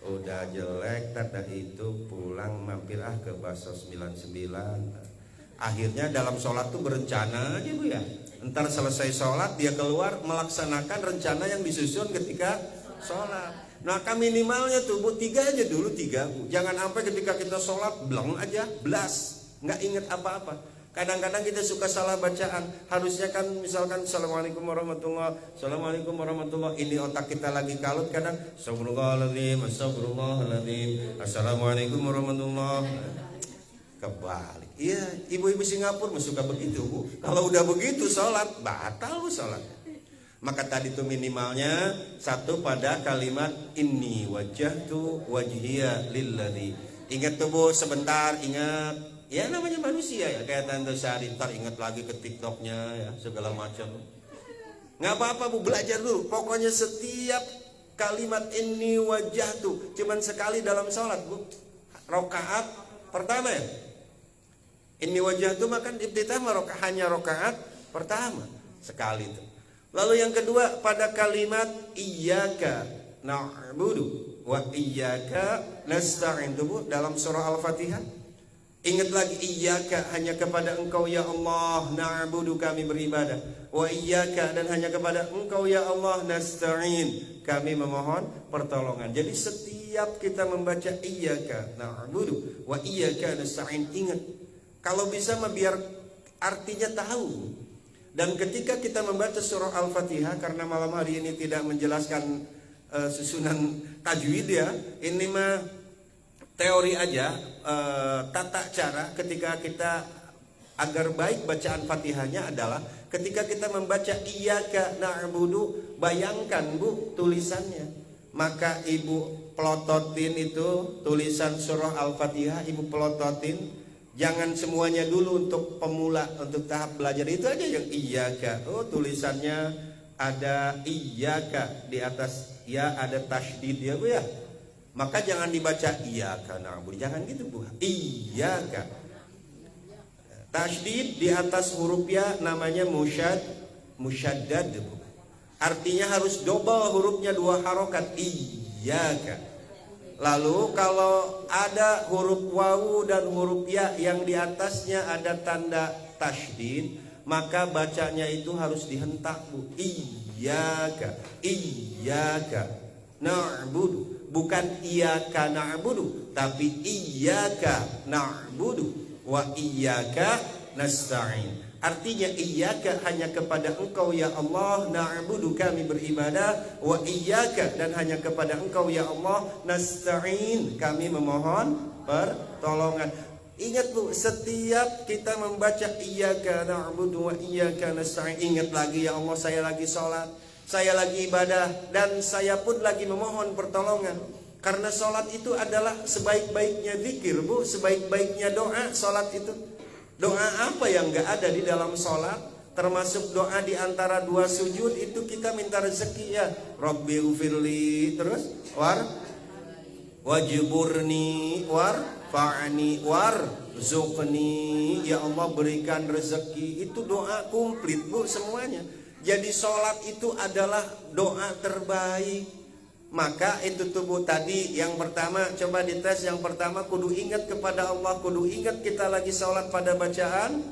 udah jelek, tanda itu pulang mampir ke Bakso 99. Akhirnya dalam sholat tuh berencana aja Bu ya. Entar selesai sholat dia keluar melaksanakan rencana yang disusun ketika sholat. Nah minimalnya tuh Bu 3 aja dulu, 3 Bu. Jangan sampai ketika kita sholat bleng aja, blas, nggak inget apa-apa. Kadang-kadang kita suka salah bacaan. Harusnya kan misalkan Assalamualaikum warahmatullahi, Assalamualaikum warahmatullahi. Ini otak kita lagi kalut kadang. Astagfirullahaladzim, Astagfirullahaladzim, Assalamualaikum warahmatullahi. Kebalik. Iya, ibu-ibu Singapura suka begitu Bu. Kalau udah begitu sholat, batal Bu sholat. Maka tadi itu minimalnya 1 pada kalimat inni wajjahtu wajhiya lilladzi. Ingat tuh Bu, sebentar ingat. Ya namanya manusia ya, kayak Tante Sari ntar ingat lagi ke TikToknya ya segala macam. Nggak apa-apa Bu, belajar dulu. Pokoknya setiap kalimat inni wajjahtu cuman sekali dalam sholat Bu. Rakaat pertama ya. Inni wajjahtu makan ibtitah hanya rakaat pertama sekali itu. Lalu yang kedua pada kalimat iyyaka na'budu wa iyyaka nasta'in Bu dalam surah Al-Fatihah. Ingat lagi iyyaka hanya kepada Engkau ya Allah na'budu kami beribadah, wa iyyaka dan hanya kepada Engkau ya Allah nasta'in kami memohon pertolongan. Jadi setiap kita membaca iyyaka na'budu wa iyyaka nasta'in ingat. Kalau bisa biar artinya tahu. Dan ketika kita membaca surah Al-Fatihah, karena malam hari ini tidak menjelaskan susunan tajwid ya, ini mah teori aja, tata cara ketika kita agar baik bacaan Fatihahnya adalah ketika kita membaca iyyaka na'budu, bayangkan Bu tulisannya. Maka ibu pelototin itu tulisan surah Al-Fatihah, ibu pelototin. Jangan semuanya dulu untuk pemula, untuk tahap belajar itu aja yang iyyaka. Oh tulisannya ada iyyaka di atas ya ada tasydid ya Bu ya. Maka jangan dibaca iyyaka na'budu, jangan gitu Bu. Iyyaka. Tasydid di atas huruf ya namanya musyaddad Bu. Artinya harus double hurufnya 2 harokat iyyaka. Lalu kalau ada huruf wawu dan huruf ya yang di atasnya ada tanda tasydid, maka bacanya itu harus dihentak Bu. Iyyaka, iyyaka na'budu. Bukan iyyaka na'budu, tapi iyyaka na'budu wa iyyaka nasta'in. Artinya iyyaka hanya kepada Engkau ya Allah na'budu kami beribadah, wa iyyaka dan hanya kepada Engkau ya Allah nasta'in kami memohon pertolongan. Ingat Bu, setiap kita membaca iyyaka na'budu wa iyyaka nasta'in, ingat lagi ya Allah saya lagi sholat, saya lagi ibadah, dan saya pun lagi memohon pertolongan. Karena sholat itu adalah sebaik-baiknya zikir Bu, sebaik-baiknya doa sholat itu. Doa apa yang gak ada di dalam sholat? Termasuk doa di antara 2 sujud itu kita minta rezeki ya. Rabbi ufirli, terus wajburni warfa'ni warzuqni. Ya Allah berikan rezeki. Itu doa komplit Bu semuanya. Jadi sholat itu adalah doa terbaik. Maka itu tubuh tadi yang pertama, coba dites yang pertama, kudu ingat kepada Allah, kudu ingat kita lagi sholat pada bacaan.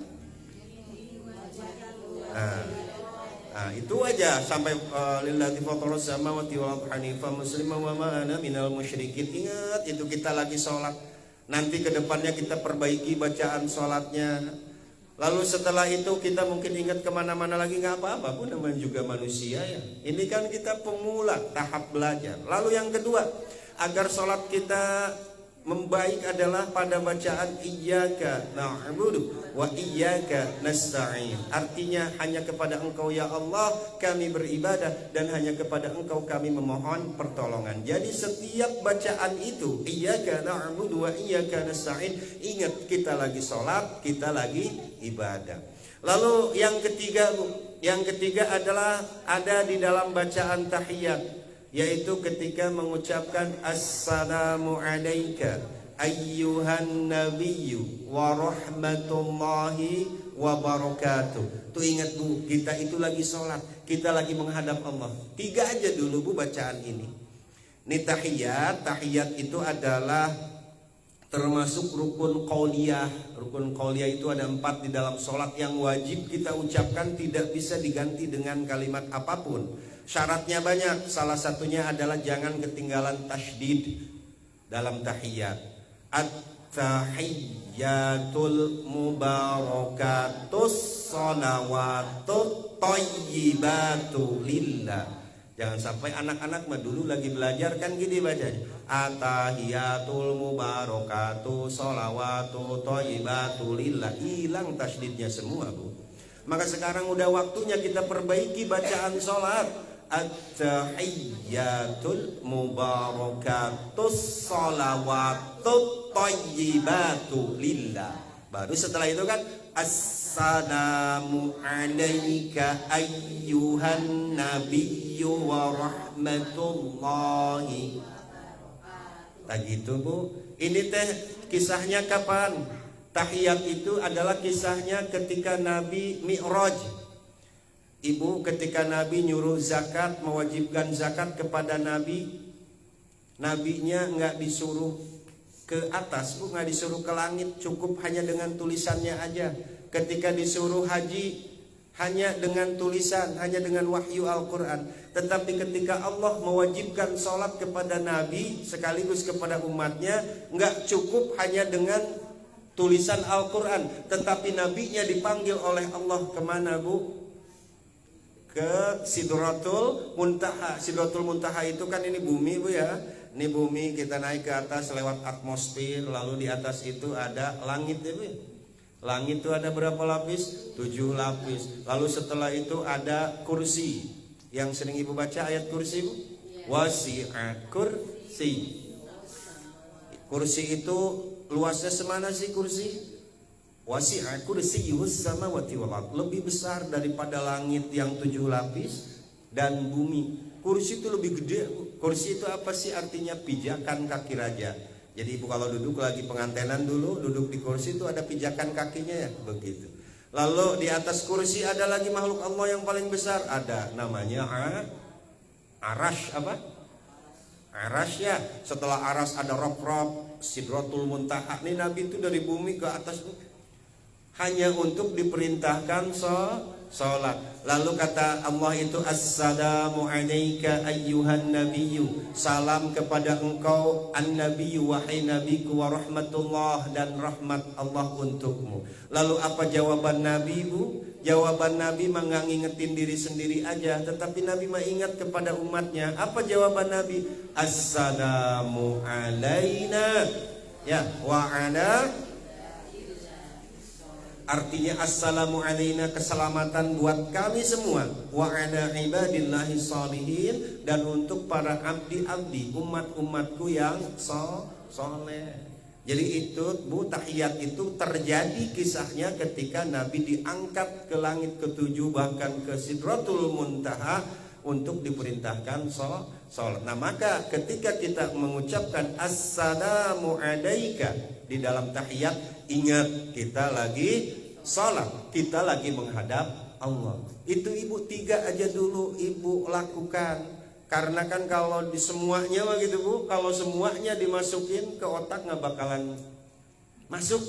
Nah, itu aja sampai lillahi fatarus samawati wal ardi hanifan musliman wa ma ana minal musyrikin. Ingat itu kita lagi sholat. Nanti kedepannya kita perbaiki bacaan sholatnya. Lalu setelah itu kita mungkin ingat kemana-mana lagi, nggak apa-apa pun namanya juga manusia ya. Ini kan kita pemula tahap belajar. Lalu yang kedua, agar sholat kita membaik adalah pada bacaan iyyaka na'budu wa iyyaka nasta'in. Artinya hanya kepada Engkau ya Allah kami beribadah, dan hanya kepada Engkau kami memohon pertolongan. Jadi setiap bacaan itu iyyaka na'budu wa iyyaka nasta'in, ingat kita lagi sholat, kita lagi ibadah. Lalu yang ketiga adalah ada di dalam bacaan tahiyat, yaitu ketika mengucapkan assalamu alayka ayyuhan nabiyyu wa rahmatullahi wa barakatuh. Tuh ingat Bu, kita itu lagi sholat, kita lagi menghadap Allah. 3 aja dulu Bu bacaan ini. Ini tahiyat. Tahiyat itu adalah termasuk rukun qauliyah. Rukun qauliyah itu ada 4 di dalam sholat yang wajib kita ucapkan, tidak bisa diganti dengan kalimat apapun. Syaratnya banyak. Salah satunya adalah jangan ketinggalan tasydid dalam tahiyat. At-tahiyyatul mubarakatus sholawatut thayyibatu lillah. Jangan sampai anak-anak mah dulu lagi belajar kan gini bacanya. At-tahiyyatul mubarakatuh sholawatut thayyibatu lillah. Hilang tasydidnya semua Bu. Maka sekarang udah waktunya kita perbaiki bacaan sholat. At-tahiyyatul mubarakatus sholawatut thayyibatu lillah. Baru setelah itu kan assalamu alayka ayyuhan nabiyyu wa rahmatullahi. Tak gitu Bu. Ini teh kisahnya kapan? Tahiyat itu adalah kisahnya ketika Nabi Mi'raj. Ibu, ketika Nabi nyuruh zakat, mewajibkan zakat kepada Nabi, Nabinya nggak disuruh ke atas, Bu, nggak disuruh ke langit, cukup hanya dengan tulisannya aja. Ketika disuruh haji, hanya dengan tulisan, hanya dengan wahyu Al-Quran. Tetapi ketika Allah mewajibkan sholat kepada Nabi sekaligus kepada umatnya, nggak cukup hanya dengan tulisan Al-Quran, tetapi Nabinya dipanggil oleh Allah kemana Bu? Ke Sidratul Muntaha. Sidratul Muntaha itu kan ini bumi Bu ya. Ini bumi, kita naik ke atas lewat atmosfer, lalu di atas itu ada langit ya Bu. Langit itu ada berapa lapis? 7 lapis. Lalu setelah itu ada kursi. Yang sering Ibu baca ayat kursi Bu? Wasi'a kursi. Kursi itu luasnya semana sih kursi? Wasi'a kursiyyus samawati wal ardh. Lebih besar daripada langit yang 7 lapis dan bumi. Kursi itu lebih gede. Kursi itu apa sih artinya? Pijakan kaki raja. Jadi Ibu kalau duduk lagi pengantenan dulu, duduk di kursi itu ada pijakan kakinya ya, begitu. Lalu di atas kursi ada lagi makhluk Allah yang paling besar, ada namanya Arash. Apa? Arash ya. Setelah Arash ada Rob, Sidratul Muntaha. Ini Nabi itu dari bumi ke atas hanya untuk diperintahkan sholat. Lalu kata Allah itu assalamu alayka ayyuhan nabiyyu. Salam kepada engkau an-nabiyyu, wahai nabiku, wa rahmatullah, dan rahmat Allah untukmu. Lalu apa jawaban Nabi Bu? Jawaban Nabi mah nggak ngingetin diri sendiri aja, tetapi Nabi mah ingat kepada umatnya. Apa jawaban Nabi? Assalamu alayna ya wa ala. Artinya assalamu alaina, keselamatan buat kami semua, wa ala ibadillahi sholihin, dan untuk para abdi-abdi umat-umatku yang soleh. Jadi itu Bu, tahiyat itu terjadi kisahnya ketika Nabi diangkat ke langit ke-7 bahkan ke Sidratul Muntaha untuk diperintahkan sholat. Nah maka ketika kita mengucapkan assalamu alaika di dalam tahiyat, ingat kita lagi sholat, kita lagi menghadap Allah. Itu Ibu 3 aja dulu Ibu lakukan. Karena kan kalau di semuanya begitu Bu, kalau semuanya dimasukin ke otak nggak bakalan masuk.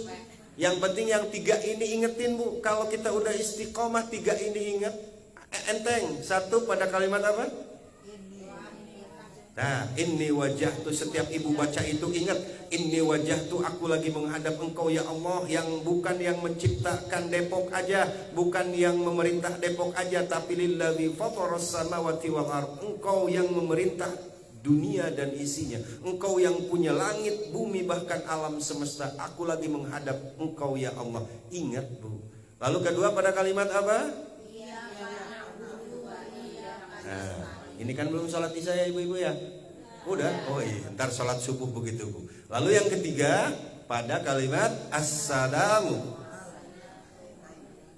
Yang penting yang 3 ini ingetin Bu. Kalau kita udah istiqomah 3 ini ingat, enteng. 1 pada kalimat apa? Nah, inni wajahtu, setiap Ibu baca itu ingat, inni wajahtu, aku lagi menghadap Engkau ya Allah, yang bukan yang menciptakan Depok aja, bukan yang memerintah Depok aja, tapi lillazi fataras samawati wal ardh. Engkau yang memerintah dunia dan isinya, Engkau yang punya langit, bumi, bahkan alam semesta. Aku lagi menghadap Engkau ya Allah. Ingat Bu. Lalu kedua pada kalimat apa? Nah, ini kan belum sholat isya ya ibu-ibu ya? Udah? Oh iya, ntar sholat subuh begitu Bu. Lalu yang ketiga pada kalimat assalamu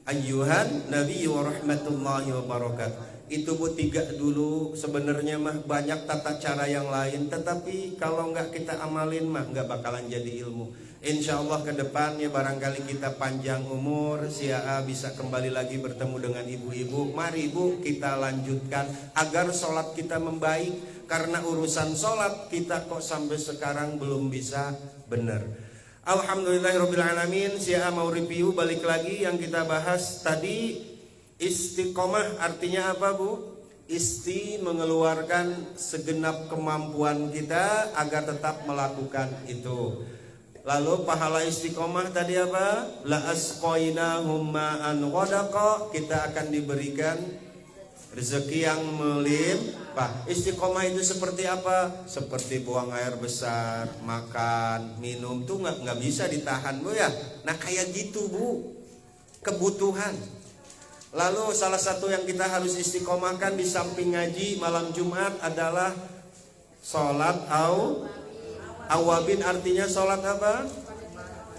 ayyuhan nabiyyu wa rahmatullahi wa barakatuh. Itu Bu 3 dulu. Sebenarnya mah banyak tata cara yang lain, tetapi kalau nggak kita amalin mah nggak bakalan jadi ilmu. Insya Allah ke depannya barangkali kita panjang umur, si AA bisa kembali lagi bertemu dengan ibu-ibu. Mari Bu kita lanjutkan agar sholat kita membaik. Karena urusan sholat kita kok sampai sekarang belum bisa benar. Alhamdulillahirrabbilalamin. Si AA mau review balik lagi yang kita bahas tadi. Istiqomah artinya apa Bu? Mengeluarkan segenap kemampuan kita agar tetap melakukan itu. Lalu pahala istiqomah tadi apa? La asqainahum ma'an ghadaqa. Kita akan diberikan rezeki yang melimpah. Istiqomah itu seperti apa? Seperti buang air besar, makan, minum tuh nggak bisa ditahan Bu ya. Nah kayak gitu Bu, kebutuhan. Lalu salah satu yang kita harus istiqomahkan di samping ngaji malam Jumat adalah sholat awabin. Artinya sholat apa?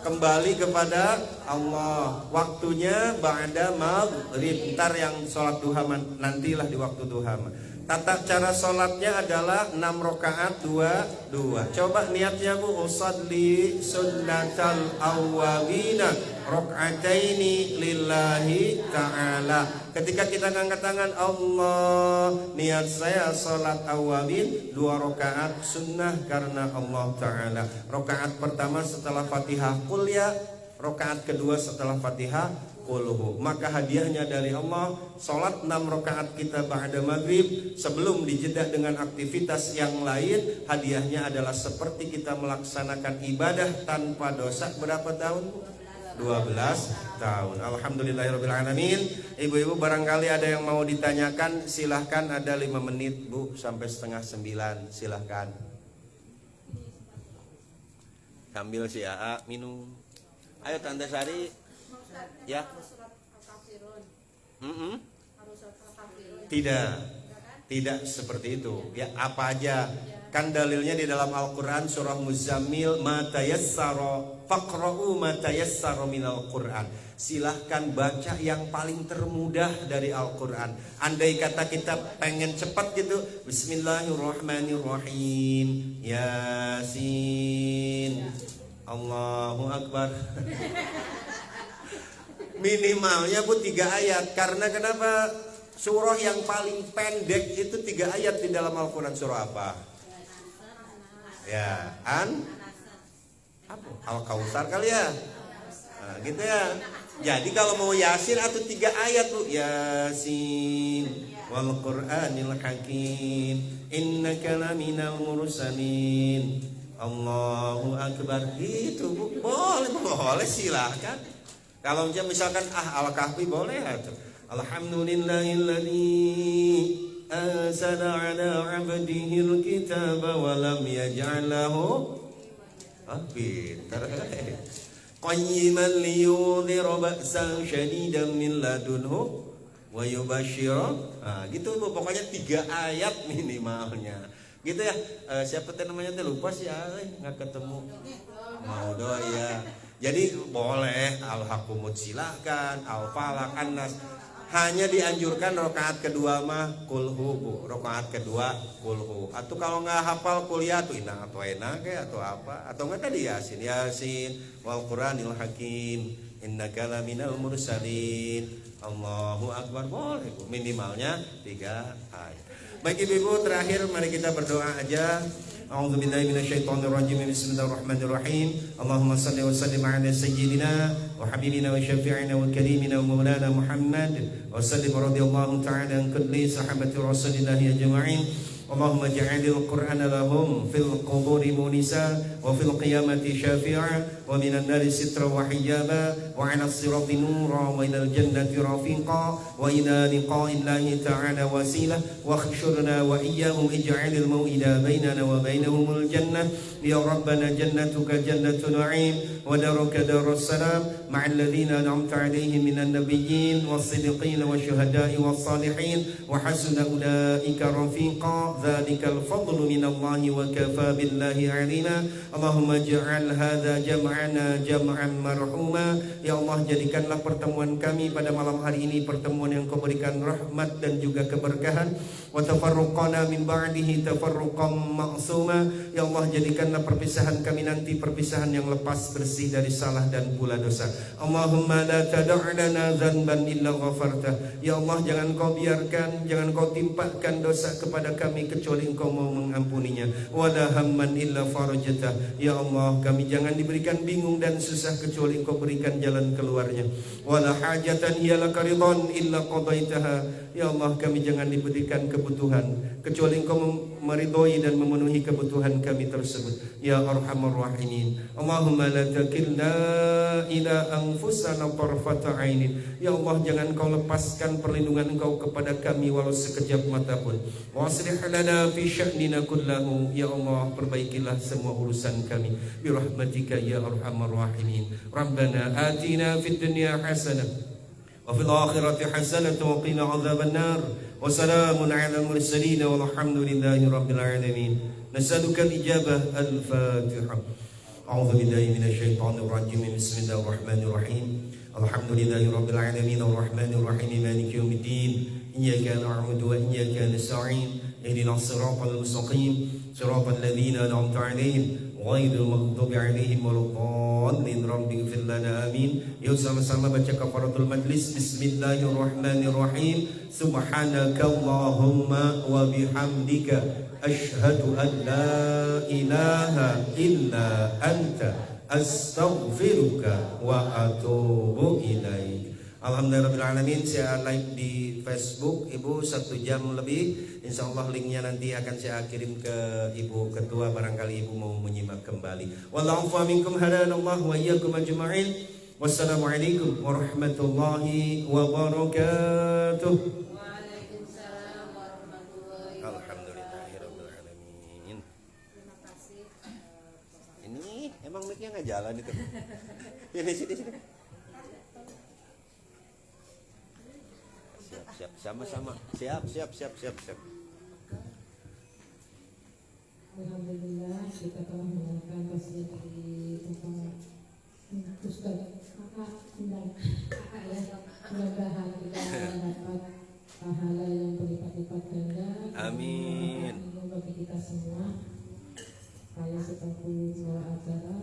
Kembali kepada Allah. Waktunya ba'da maghrib. Ntar yang sholat duha nantilah di waktu duha. Tata cara sholatnya adalah 6 rakaat 2. Coba niatnya Bu, usalli sunnatal awwabina rakaataini lillahi ta'ala. Ketika kita ngangkat tangan, Allah, niat saya sholat awwabin 2 rakaat sunnah karena Allah Ta'ala. Rakaat pertama setelah Fatihah Qul ya, rakaat kedua setelah Fatihah Qulhu. Maka hadiahnya dari Allah, sholat 6 rakaat kita ba'da maghrib sebelum dijeda dengan aktivitas yang lain. Hadiahnya adalah seperti kita melaksanakan ibadah tanpa dosa. Berapa tahun? 12 tahun. Alhamdulillahirrabbilalamin. Ibu-ibu barangkali ada yang mau ditanyakan, silahkan, ada 5 menit Bu sampai setengah 9. Silahkan. Sambil si AA minum. Ayo Tante Sari. Ya. Tidak seperti itu. Ya apa aja. Kan dalilnya di dalam Al-Quran surah Muzammil, matayassaro faqra'u matayassaro minal Quran. Silahkan baca yang paling termudah dari Al-Quran. Andai kata kita pengen cepat gitu, Bismillahirrahmanirrahim, Yasin, Allahu Akbar. Minimalnya Bu 3 ayat. Karena kenapa? Surah yang paling pendek itu 3 ayat di dalam Al-Quran. Surah apa? Ya, Al-Kautsar kali ya. Nah, gitu ya. Jadi kalau mau Yasin atau 3 ayat Bu, Yasin wal Qur'anil Hakim innaka laminal mursalin, Allahu Akbar. Itu Bu, boleh silahkan. Kalau misalkan Al-Kahfi boleh atau Alhamdulillahilladzi anzala ala 'abdihil kitaba wa lam yaj'al lahu qayyiman liyudhira ba'san syadidan min ladunhu wa yubashshira. Gitu Bu, pokoknya 3 ayat minimalnya. Gitu ya. Siapa teh namanya teh lupa sih, nggak ketemu. Mau doa ya. Jadi boleh Al-Hakumut silahkan, Al-Falaq, An-Nas. Hanya dianjurkan rakaat kedua mah Qulhu Bu. Rakaat kedua Qulhu. Atau kalau nggak hafal kuliah tuh Inna atau enak ya atau apa. Atau nggak tadi Yasin wal Qur'anil Hakim innaka laminal mursalin, Allahu Akbar. Boleh Bu. Minimalnya 3 ayat. Baik ibu-ibu, terakhir mari kita berdoa aja. A'udzubillahi minasyaitonirrajim. Bismillahirrahmanirrahim. Allahumma shalli wa sallim ala sayyidina wa habibina wa syafi'ina wa karimina wa maulana Muhammad wa sallim radhiyallahu ta'ala an kulli sahabati rasulillahi ajma'in. Allahumma ja'alil Qur'ana lahum fil quburi munisa wa fil qiyamati syafi'a wa minan nari sitra wa hijaba wa 'ala sirati nura wa ilal jannati rafiqa wa ila liqa'illahi ta'ala wasila wa khshurna wa iyyahum ij'alil mau'ida bainana wa bainahumul jannah Ya Rabbana jannatuka jannatu na'im wa daruka darus salam ma'al ladzina an'amta 'alaihim minan nabiyyin was-siddiqin wasyuhada'i was-salihin wa hasuna ulaika rafiqa. Dzalikal fadlu minallahi wa kafa billahi 'alima. Allahumma ij'al hadza jam'ana jam'an marhuma. Ya Allah, jadikanlah pertemuan kami pada malam hari ini pertemuan yang Kau berikan rahmat dan juga keberkahan. Wa tafarruqana min ba'dihi tafarruqan ma'suma. Ya Allah, jadikanlah perpisahan kami nanti perpisahan yang lepas bersih dari salah dan pula dosa. Allahumma la tad'a lana dzanban illa ghafartah. Ya Allah, jangan Kau biarkan, jangan Kau timpakan dosa kepada kami kecuali Engkau mau mengampuninya. Wa la hamman illa farajtah. Ya Allah, kami jangan diberikan bingung dan susah kecuali Engkau berikan jalan keluarnya. Wa la hajatan hiya laka ridwan illa qadaitaha. Ya Allah, kami jangan diberikan kebutuhan kecuali Engkau meridhoi dan memenuhi kebutuhan kami tersebut. Ya Arhamar Rahimin. Allahumma la takilna ila anfusana tarfata ainin. Ya Allah, jangan Kau lepaskan perlindungan Engkau kepada kami walau sekejap mata pun. Wa aslih lana fi sya'nina kullahu. Ya Allah, perbaikilah semua urusan kami bi rahmatika ya Arhamar Rahimin. Rabbana atina fid dunya hasanah wa fil akhirati hasanah wa qina adzaban nar. Wa salamun 'alal mursalin walhamdulillahi rabbil alamin. Nas'aluka al-ijabah. Al-Fatihah. A'udzu billahi minasy syaithanir rajim. Bismillahir rahim. Alhamdulillahi rabbil alamin arrahmanir rahim maliki yaumiddin. Iyyaka na'budu wa iyyaka nasta'in. Ihdinas siratal mustaqim. Siratal ladzina an'amta 'alaihim ghairil maghdubi 'alaihim waladdallin. Rabbighfir lana amin. Yuk sama-sama baca kafaratul majlis. Bismillahirrahmanirrahim. Subhanakallahumma wa bihamdika asyhadu an la ilaha illa anta astaghfiruka wa atubu ilaik. Alhamdulillahirrahmanirrahim. Saya live di Facebook Ibu 1 jam lebih. Insya Allah linknya nanti akan saya kirim ke Ibu Ketua, barangkali Ibu mau menyimak kembali. Wallahu minkum hadanallahu wa iyyakum ajma'in. Wassalamualaikum warahmatullahi wabarakatuh. Waalaikumsalam warahmatullahi wabarakatuh. Alhamdulillahirabbil alamin. Terima kasih. Ini emang mic-nya nggak jalan itu. Sini. Siap, sama-sama. Siap. Alhamdulillah kita telah mendengarkan tausiah dari Bapak Ustaz Kakak ya. Mudah-mudahan kita dapat pahala yang berlipat-lipat ganda. Amin. Bagi kita semua. Saya seperti semua acara.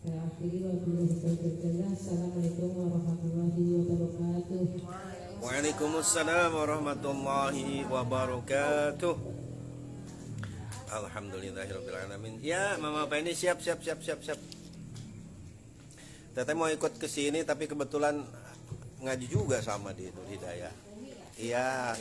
Saya akhiri wabillahi taufiq. Assalamualaikum warahmatullahi wabarakatuh. Waalaikumsalam warahmatullahi wabarakatuh. Alhamdulillahirabbil alamin. Ya, Mama Pak ini siap. Teteh mau ikut ke sini tapi kebetulan ngaji juga sama di Nur Hidayah. Iya.